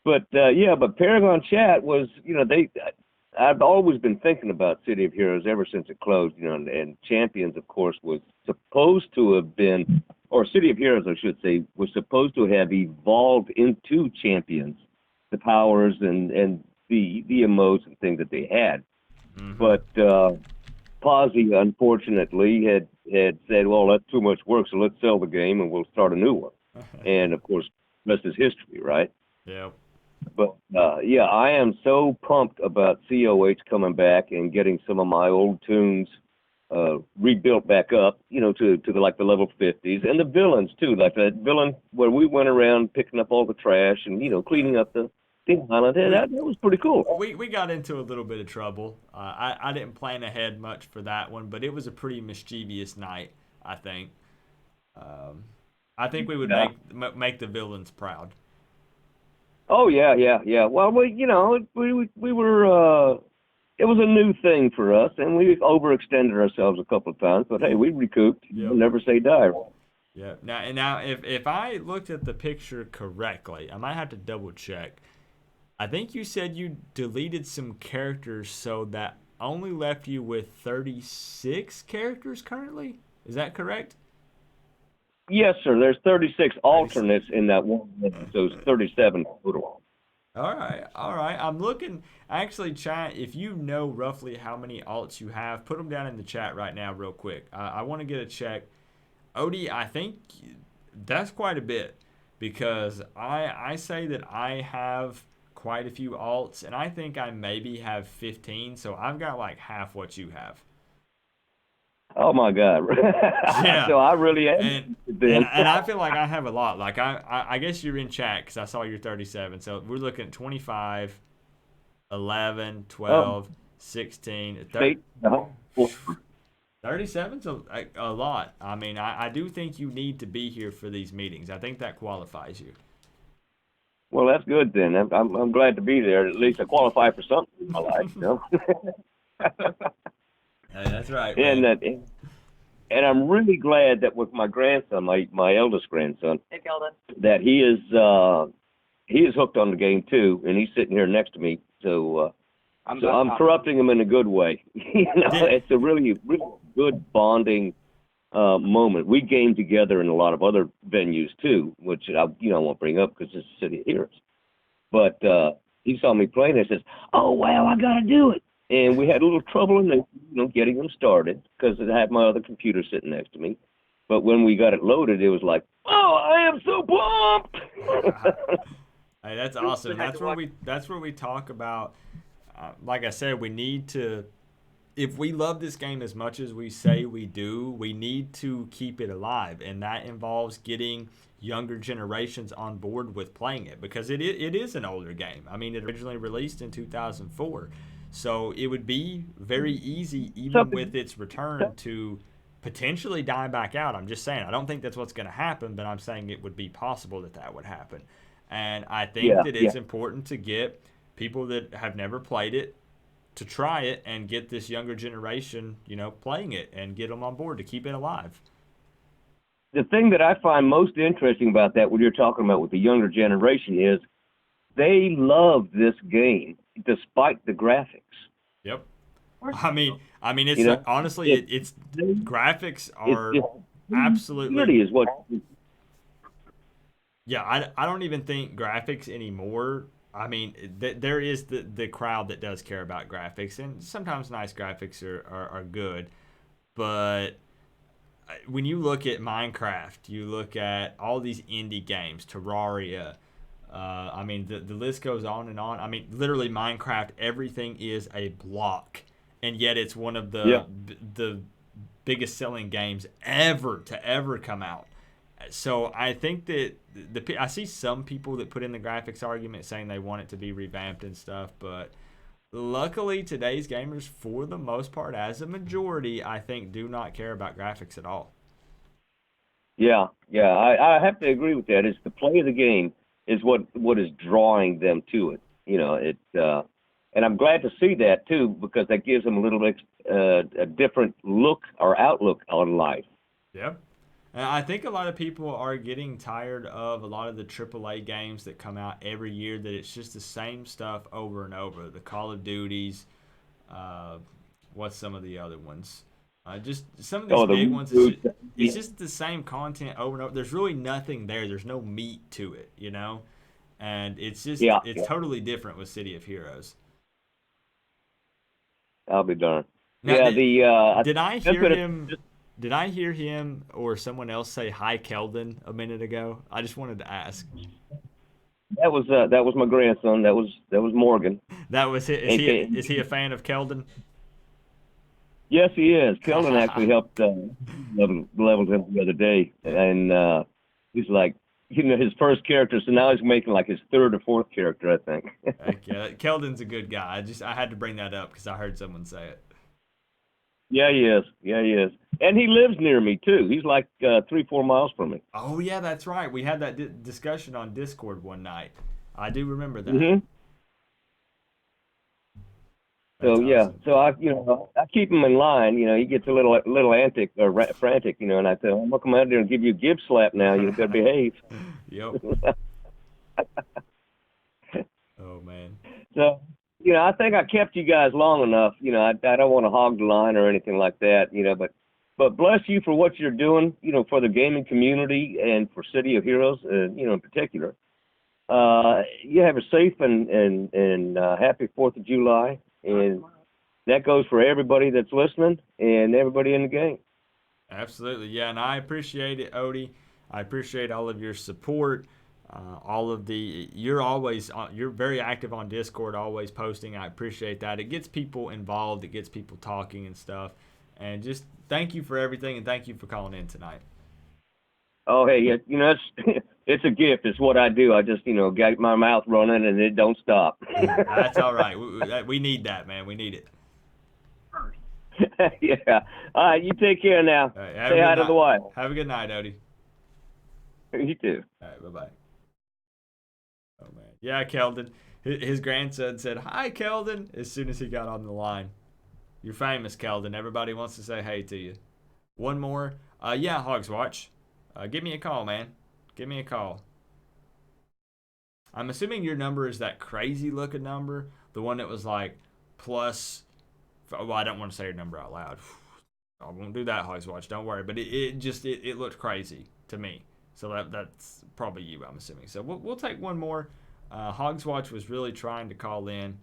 But Paragon Chat was, I've always been thinking about City of Heroes ever since it closed, and Champions, of course, was supposed to have been, or City of Heroes, I should say, was supposed to have evolved into Champions, the powers and the emotes and things that they had. Mm-hmm. But Posy, unfortunately, had said, well, that's too much work, so let's sell the game and we'll start a new one. And, of course, the rest is history, right? Yeah. But, I am so pumped about CoH coming back and getting some of my old tunes rebuilt back up, to the level 50s. And the villains, too, like that villain where we went around picking up all the trash and, cleaning up the island. That was pretty cool. We got into a little bit of trouble. I didn't plan ahead much for that one, but it was a pretty mischievous night, I think. I think we would make the villains proud. Oh, yeah. Well, we were, it was a new thing for us, and we overextended ourselves a couple of times, but hey, we recouped. Yep. Never say die. Yeah. Now, if I looked at the picture correctly, I might have to double check. I think you said you deleted some characters, so that only left you with 36 characters currently. Is that correct? Yes, sir. There's 36 alternates in that one, so it's 37 total. All right. I'm looking. Actually, chat, if you know roughly how many alts you have, put them down in the chat right now real quick. I want to get a check. Odie, I think that's quite a bit because I say that I have quite a few alts, and I think I maybe have 15, so I've got like half what you have. Oh my God! Yeah. So I really am. And I feel like I have a lot. Like I guess you're in chat because I saw you're 37. So we're looking at 25, 11, 12, 16, 30. 37's a lot. I mean, I do think you need to be here for these meetings. I think that qualifies you. Well, that's good then. I'm glad to be there. At least I qualify for something in my life, Hey, that's right. And I'm really glad that with my grandson, my eldest grandson, Hey, Kelvin. that he is he is hooked on the game too, and he's sitting here next to me. So I'm corrupting him in a good way. It's a really good bonding moment. We game together in a lot of other venues too, which I won't bring up because it's the City of Heroes. But he saw me playing and says, "Oh wow, I got to do it." And we had a little trouble in getting them started because I had my other computer sitting next to me. But when we got it loaded, it was like, "Oh, I am so pumped!" Hey, that's awesome. That's where we talk about. Like I said, we need to. If we love this game as much as we say we do, we need to keep it alive, and that involves getting younger generations on board with playing it because it is an older game. I mean, it originally released in 2004, so it would be very easy, even with its return, to potentially die back out. I'm just saying, I don't think that's what's going to happen, but I'm saying it would be possible that would happen. And I think that it's important to get people that have never played it to try it and get this younger generation, playing it and get them on board to keep it alive. The thing that I find most interesting about that, what you're talking about with the younger generation, is they love this game despite the graphics. Yep. I mean, it's honestly, it's graphics are absolutely. Is what. Yeah, I don't even think graphics anymore. I mean, there is the crowd that does care about graphics, and sometimes nice graphics are good. But when you look at Minecraft, you look at all these indie games, Terraria, I mean, the list goes on and on. I mean, literally Minecraft, everything is a block, and yet it's one of the biggest selling games ever to ever come out. So I think that I see some people that put in the graphics argument saying they want it to be revamped and stuff, but luckily today's gamers, for the most part, as a majority, I think do not care about graphics at all. Yeah, I have to agree with that. It's the play of the game is what is drawing them to it. And I'm glad to see that too, because that gives them a little bit a different look or outlook on life. Yep. And I think a lot of people are getting tired of a lot of the AAA games that come out every year, that it's just the same stuff over and over. The Call of Duties, what's some of the other ones? Just some of these big ones, it's just the same content over and over. There's really nothing there. There's no meat to it, And it's just, it's totally different with City of Heroes. I'll be darned. Now, did I hear him or someone else say hi, Keldon, a minute ago? I just wanted to ask. That was my grandson. That was Morgan. That was it. Is he a fan of Keldon? Yes, he is. Keldon actually helped level him the other day, and he's like, his first character. So now he's making like his third or fourth character, I think. Yeah, Keldon's a good guy. I had to bring that up because I heard someone say it. Yeah, he is. And he lives near me, too. He's like 3-4 miles from me. Oh, yeah, that's right. We had that discussion on Discord one night. I do remember that. Mm-hmm. So, awesome. Yeah. So, I keep him in line. He gets a little antic or frantic, and I tell him, I'm going to come out there and give you a gib slap now. You got to behave. Yep. Oh, man. So... I think I kept you guys long enough. I don't want to hog the line or anything like that, but bless you for what you're doing, for the gaming community and for City of Heroes, in particular. You have a safe and happy 4th of July, and that goes for everybody that's listening and everybody in the game. Absolutely, yeah, and I appreciate it, Odie. I appreciate all of your support. You're very active on Discord, always posting. I appreciate that. It gets people involved. It gets people talking and stuff. And just thank you for everything, and thank you for calling in tonight. Oh, hey, it's a gift. It's what I do. I just, get my mouth running and it don't stop. That's all right. We need that, man. We need it. Yeah. All right, you take care now. Right, say hi to the wife. Have a good night, Odie. You too. All right, bye-bye. Oh, man. Yeah, Keldon. His grandson said, hi, Keldon, as soon as he got on the line. You're famous, Keldon. Everybody wants to say hey to you. One more. Yeah, Hogs Watch. Give me a call, man. Give me a call. I'm assuming your number is that crazy looking number, the one that was like plus. Well, I don't want to say your number out loud. I won't do that, Hogs Watch. Don't worry. But it looked crazy to me. So that's probably you, I'm assuming. So we'll take one more. Hogs Watch was really trying to call in.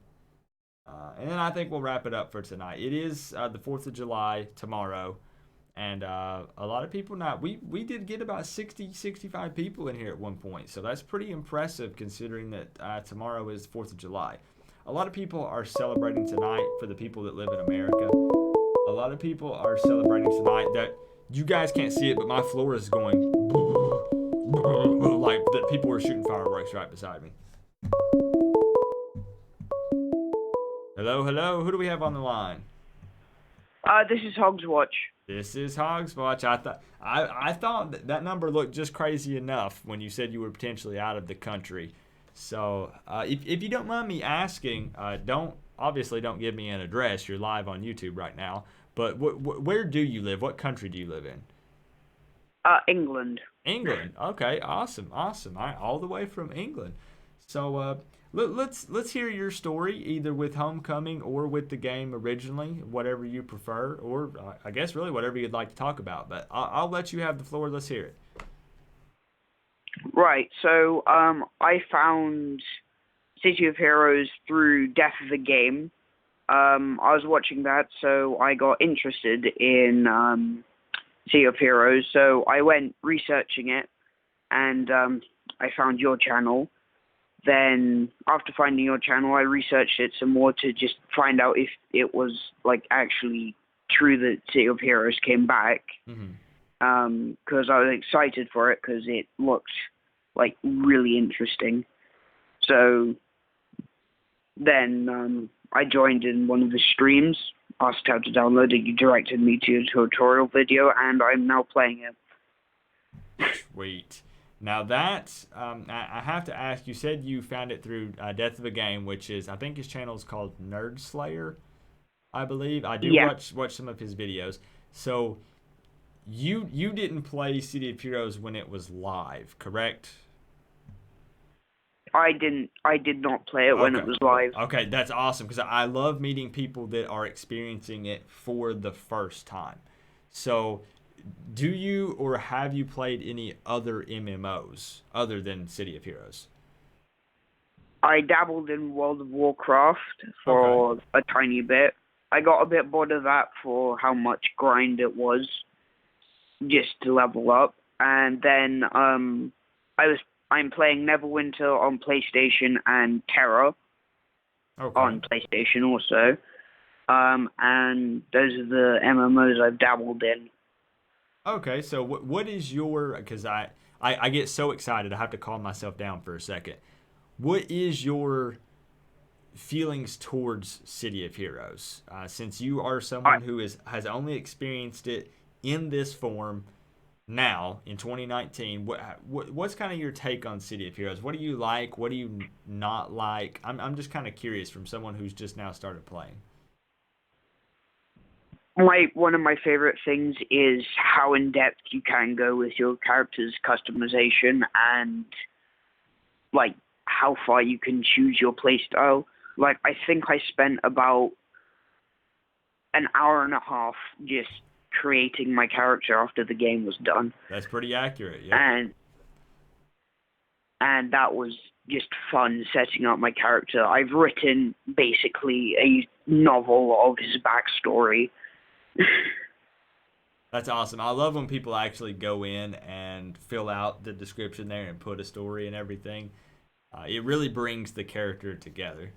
And then I think we'll wrap it up for tonight. It is the 4th of July tomorrow. And a lot of people we did get about 65 people in here at one point. So that's pretty impressive considering that tomorrow is the 4th of July. A lot of people are celebrating tonight for the people that live in America. A lot of people are celebrating tonight that you guys can't see it, but my floor is going like that people were shooting fireworks right beside me. Hello. Who do we have on the line? This is Hogs Watch. This is Hogs Watch. I thought that number looked just crazy enough when you said you were potentially out of the country. So if you don't mind me asking, don't give me an address. You're live on YouTube right now. But where do you live? What country do you live in? England. England. Okay. Awesome. All right, all the way from England. So let's hear your story, either with Homecoming or with the game originally, whatever you prefer, or I guess really whatever you'd like to talk about. But I'll let you have the floor. Let's hear it. Right. So I found City of Heroes through Death of the Game. I was watching that, so I got interested in City of Heroes. So I went researching it, and I found your channel. Then after finding your channel, I researched it some more to just find out if it was like actually true that City of Heroes came back. Because I was excited for it because it looked like really interesting. So then I joined in one of the streams, asked how to download it. You directed me to a tutorial video, and I'm now playing it. Sweet. Now that I have to ask, you said you found it through Death of a Game, which is, I think his channel is called Nerd Slayer, I believe. I do watch some of his videos. So you didn't play City of Heroes when it was live, correct? I did not play it when it was live. Okay, that's awesome, because I love meeting people that are experiencing it for the first time. So do you or have you played any other MMOs other than City of Heroes? I dabbled in World of Warcraft for a tiny bit. I got a bit bored of that for how much grind it was just to level up. And then I'm playing Neverwinter on PlayStation and Terra on PlayStation also. And those are the MMOs I've dabbled in. Okay, so what is your, because I get so excited I have to calm myself down for a second. What is your feelings towards City of Heroes? Since you are someone who has only experienced it in this form now in 2019, what's kind of your take on City of Heroes? What do you like? What do you not like? I'm just kind of curious from someone who's just now started playing. One of my favorite things is how in depth you can go with your character's customization and like how far you can choose your playstyle. Like I think I spent about an hour and a half just creating my character after the game was done. That's pretty accurate, yeah. And that was just fun setting up my character. I've written basically a novel of his backstory. That's awesome. I love when people actually go in and fill out the description there and put a story and everything. It really brings the character together.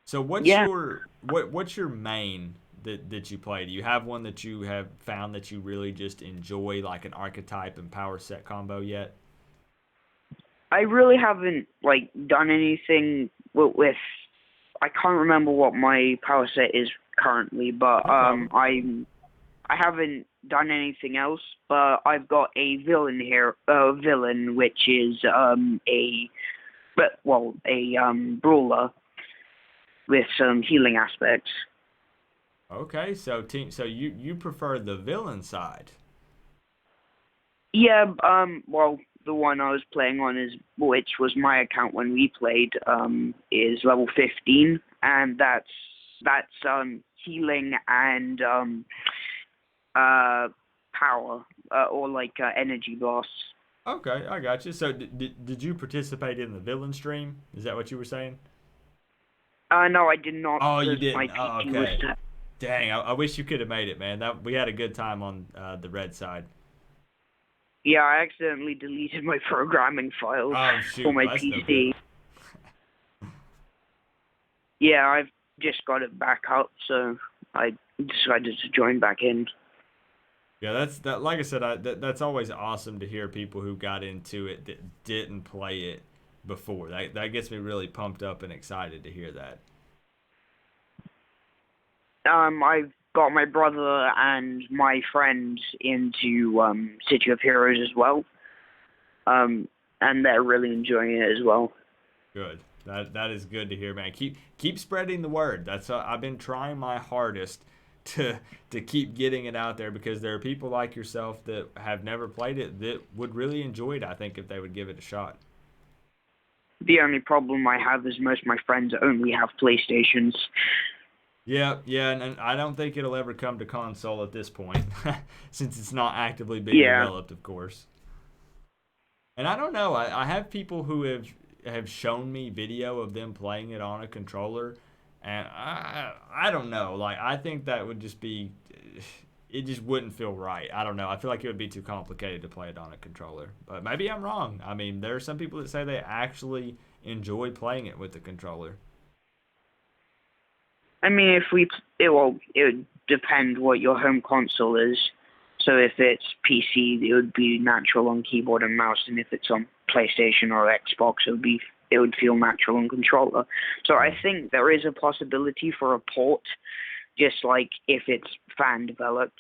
So what's your main that you play? Do you have one that you have found that you really just enjoy, like an archetype and power set combo yet? I really haven't done anything with I can't remember what my power set is currently, but I haven't done anything else. But I've got a villain here, which is a brawler with some healing aspects. Okay, so you prefer the villain side? Yeah, well, the one I was playing on which was my account when we played, is level 15, and that's healing and power, or like energy blasts. Okay, I got you. So did you participate in the villain stream? Is that what you were saying? No, I did not. Oh, you because my didn't. Oh, PC was okay. set. Dang, I wish you could have made it, man. We had a good time on the red side. Yeah, I accidentally deleted my programming files Oh shoot, for my well, that's no PC. good. Yeah, I've just got it back up, so I decided to join back in. Yeah, that's that. Like I said, that's always awesome to hear people who got into it that didn't play it before. That gets me really pumped up and excited to hear that. I've got my brother and my friend into City of Heroes as well, and they're really enjoying it as well. Good. That is good to hear, man. Keep spreading the word. I've been trying my hardest to keep getting it out there, because there are people like yourself that have never played it that would really enjoy it, I think, if they would give it a shot. The only problem I have is most of my friends only have PlayStations. Yeah, and I don't think it'll ever come to console at this point, since it's not actively being developed, of course. And I don't know. I have people who have shown me video of them playing it on a controller, and I don't know. Like, I think that would just be, it just wouldn't feel right. I don't know. I feel like it would be too complicated to play it on a controller. But maybe I'm wrong. I mean, there are some people that say they actually enjoy playing it with the controller. I mean, it would depend what your home console is. So if it's PC, it would be natural on keyboard and mouse, and if it's on PlayStation or Xbox, it would feel natural on controller. So I think there is a possibility for a port, just like if it's fan developed.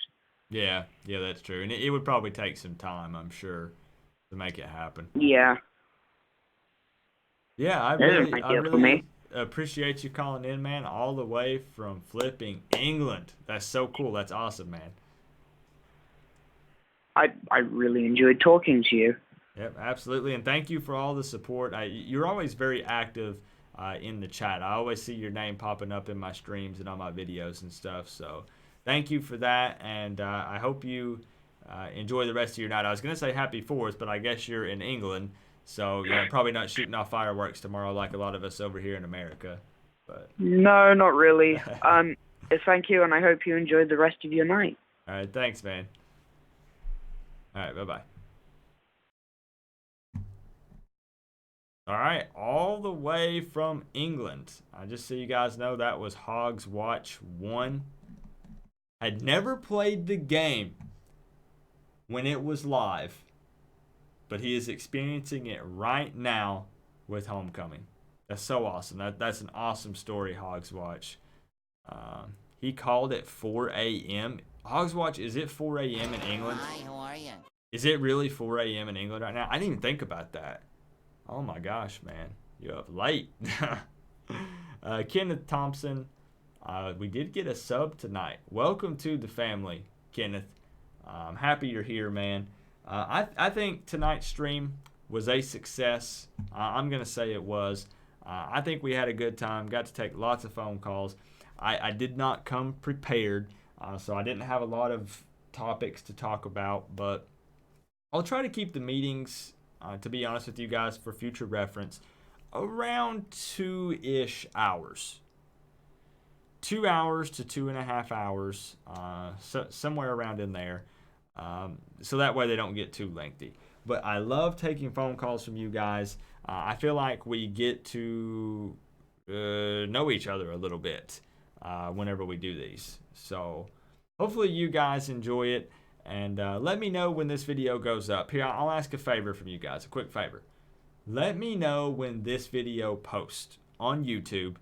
Yeah, that's true, and it would probably take some time, I'm sure, to make it happen. Yeah. Yeah, I really appreciate you calling in, man, all the way from flipping England. That's so cool. That's awesome, man. I really enjoyed talking to you. Yep, absolutely, and thank you for all the support. You're always very active in the chat. I always see your name popping up in my streams and on my videos and stuff, so thank you for that, and I hope you enjoy the rest of your night. I was going to say happy 4th, but I guess you're in England, so probably not shooting off fireworks tomorrow like a lot of us over here in America. But No, not really. Thank you, and I hope you enjoyed the rest of your night. All right, thanks, man. All right, bye-bye. All right, all the way from England. Just so you guys know, that was Hogs Watch 1. Had never played the game when it was live, but he is experiencing it right now with Homecoming. That's so awesome. That's an awesome story, Hogs Watch. He called at 4 a.m. Hogs Watch, is it 4 a.m. in England? Hi, how are you? Is it really 4 a.m. in England right now? I didn't even think about that. Oh my gosh, man. You're up late. Kenneth Thompson, we did get a sub tonight. Welcome to the family, Kenneth. I'm happy you're here, man. I think tonight's stream was a success. I'm going to say it was. I think we had a good time. Got to take lots of phone calls. I did not come prepared, so I didn't have a lot of topics to talk about, but I'll try to keep the meetings, to be honest with you guys, for future reference, around 2-ish hours. 2 hours to 2.5 hours, somewhere around in there. So that way they don't get too lengthy. But I love taking phone calls from you guys. I feel like we get to know each other a little bit whenever we do these. So hopefully you guys enjoy it. And let me know when this video goes up. Here, I'll ask a favor from you guys, a quick favor. Let me know when this video posts on YouTube.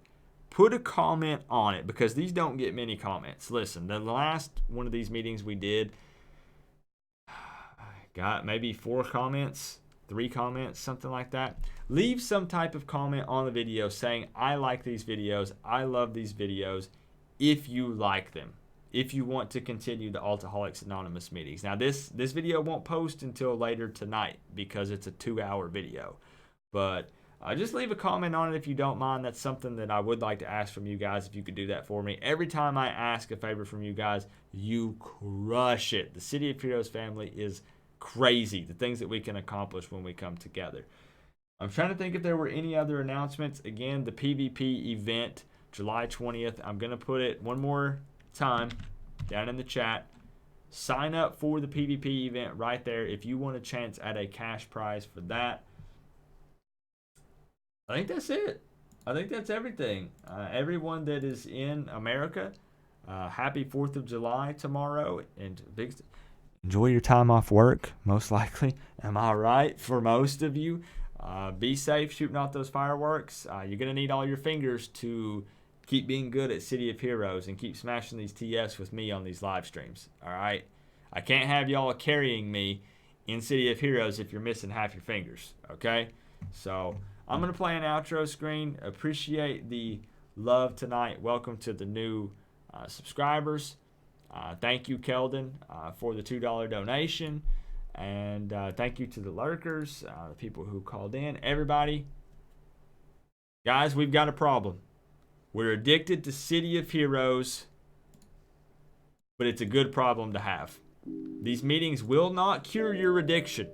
Put a comment on it, because these don't get many comments. Listen, the last one of these meetings we did got maybe 4 comments, 3 comments, something like that. Leave some type of comment on the video saying, I like these videos, I love these videos, if you like them. if you want to continue the Altoholics Anonymous meetings. Now, this video won't post until later tonight because it's a 2-hour video. But just leave a comment on it if you don't mind. That's something that I would like to ask from you guys, if you could do that for me. Every time I ask a favor from you guys, you crush it. The City of Heroes family is crazy, the things that we can accomplish when we come together. I'm trying to think if there were any other announcements. Again, the PvP event, July 20th. I'm going to put it one more time down in the chat. Sign up for the PvP event right there if you want a chance at a cash prize for that. I think that's it. I think that's everything. Everyone that is in America, happy 4th of July tomorrow. And enjoy your time off work, most likely. Am I right? For most of you. Be safe shooting off those fireworks. You're going to need all your fingers to keep being good at City of Heroes and keep smashing these TFs with me on these live streams. All right? I can't have y'all carrying me in City of Heroes if you're missing half your fingers. Okay? So I'm going to play an outro screen. Appreciate the love tonight. Welcome to the new subscribers. Thank you, Keldon, for the $2 donation. And thank you to the lurkers, the people who called in, everybody. Guys, we've got a problem. We're addicted to City of Heroes, but it's a good problem to have. These meetings will not cure your addiction.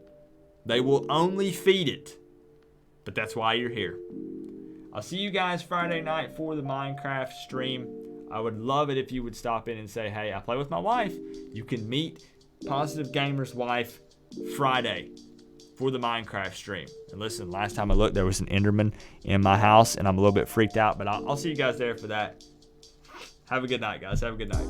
They will only feed it. But that's why you're here. I'll see you guys Friday night for the Minecraft stream. I would love it if you would stop in and say, hey, I play with my wife. You can meet Positive Gamer's wife Friday for the Minecraft stream. And listen, last time I looked, there was an Enderman in my house, and I'm a little bit freaked out, but I'll see you guys there for that. Have a good night, guys. Have a good night.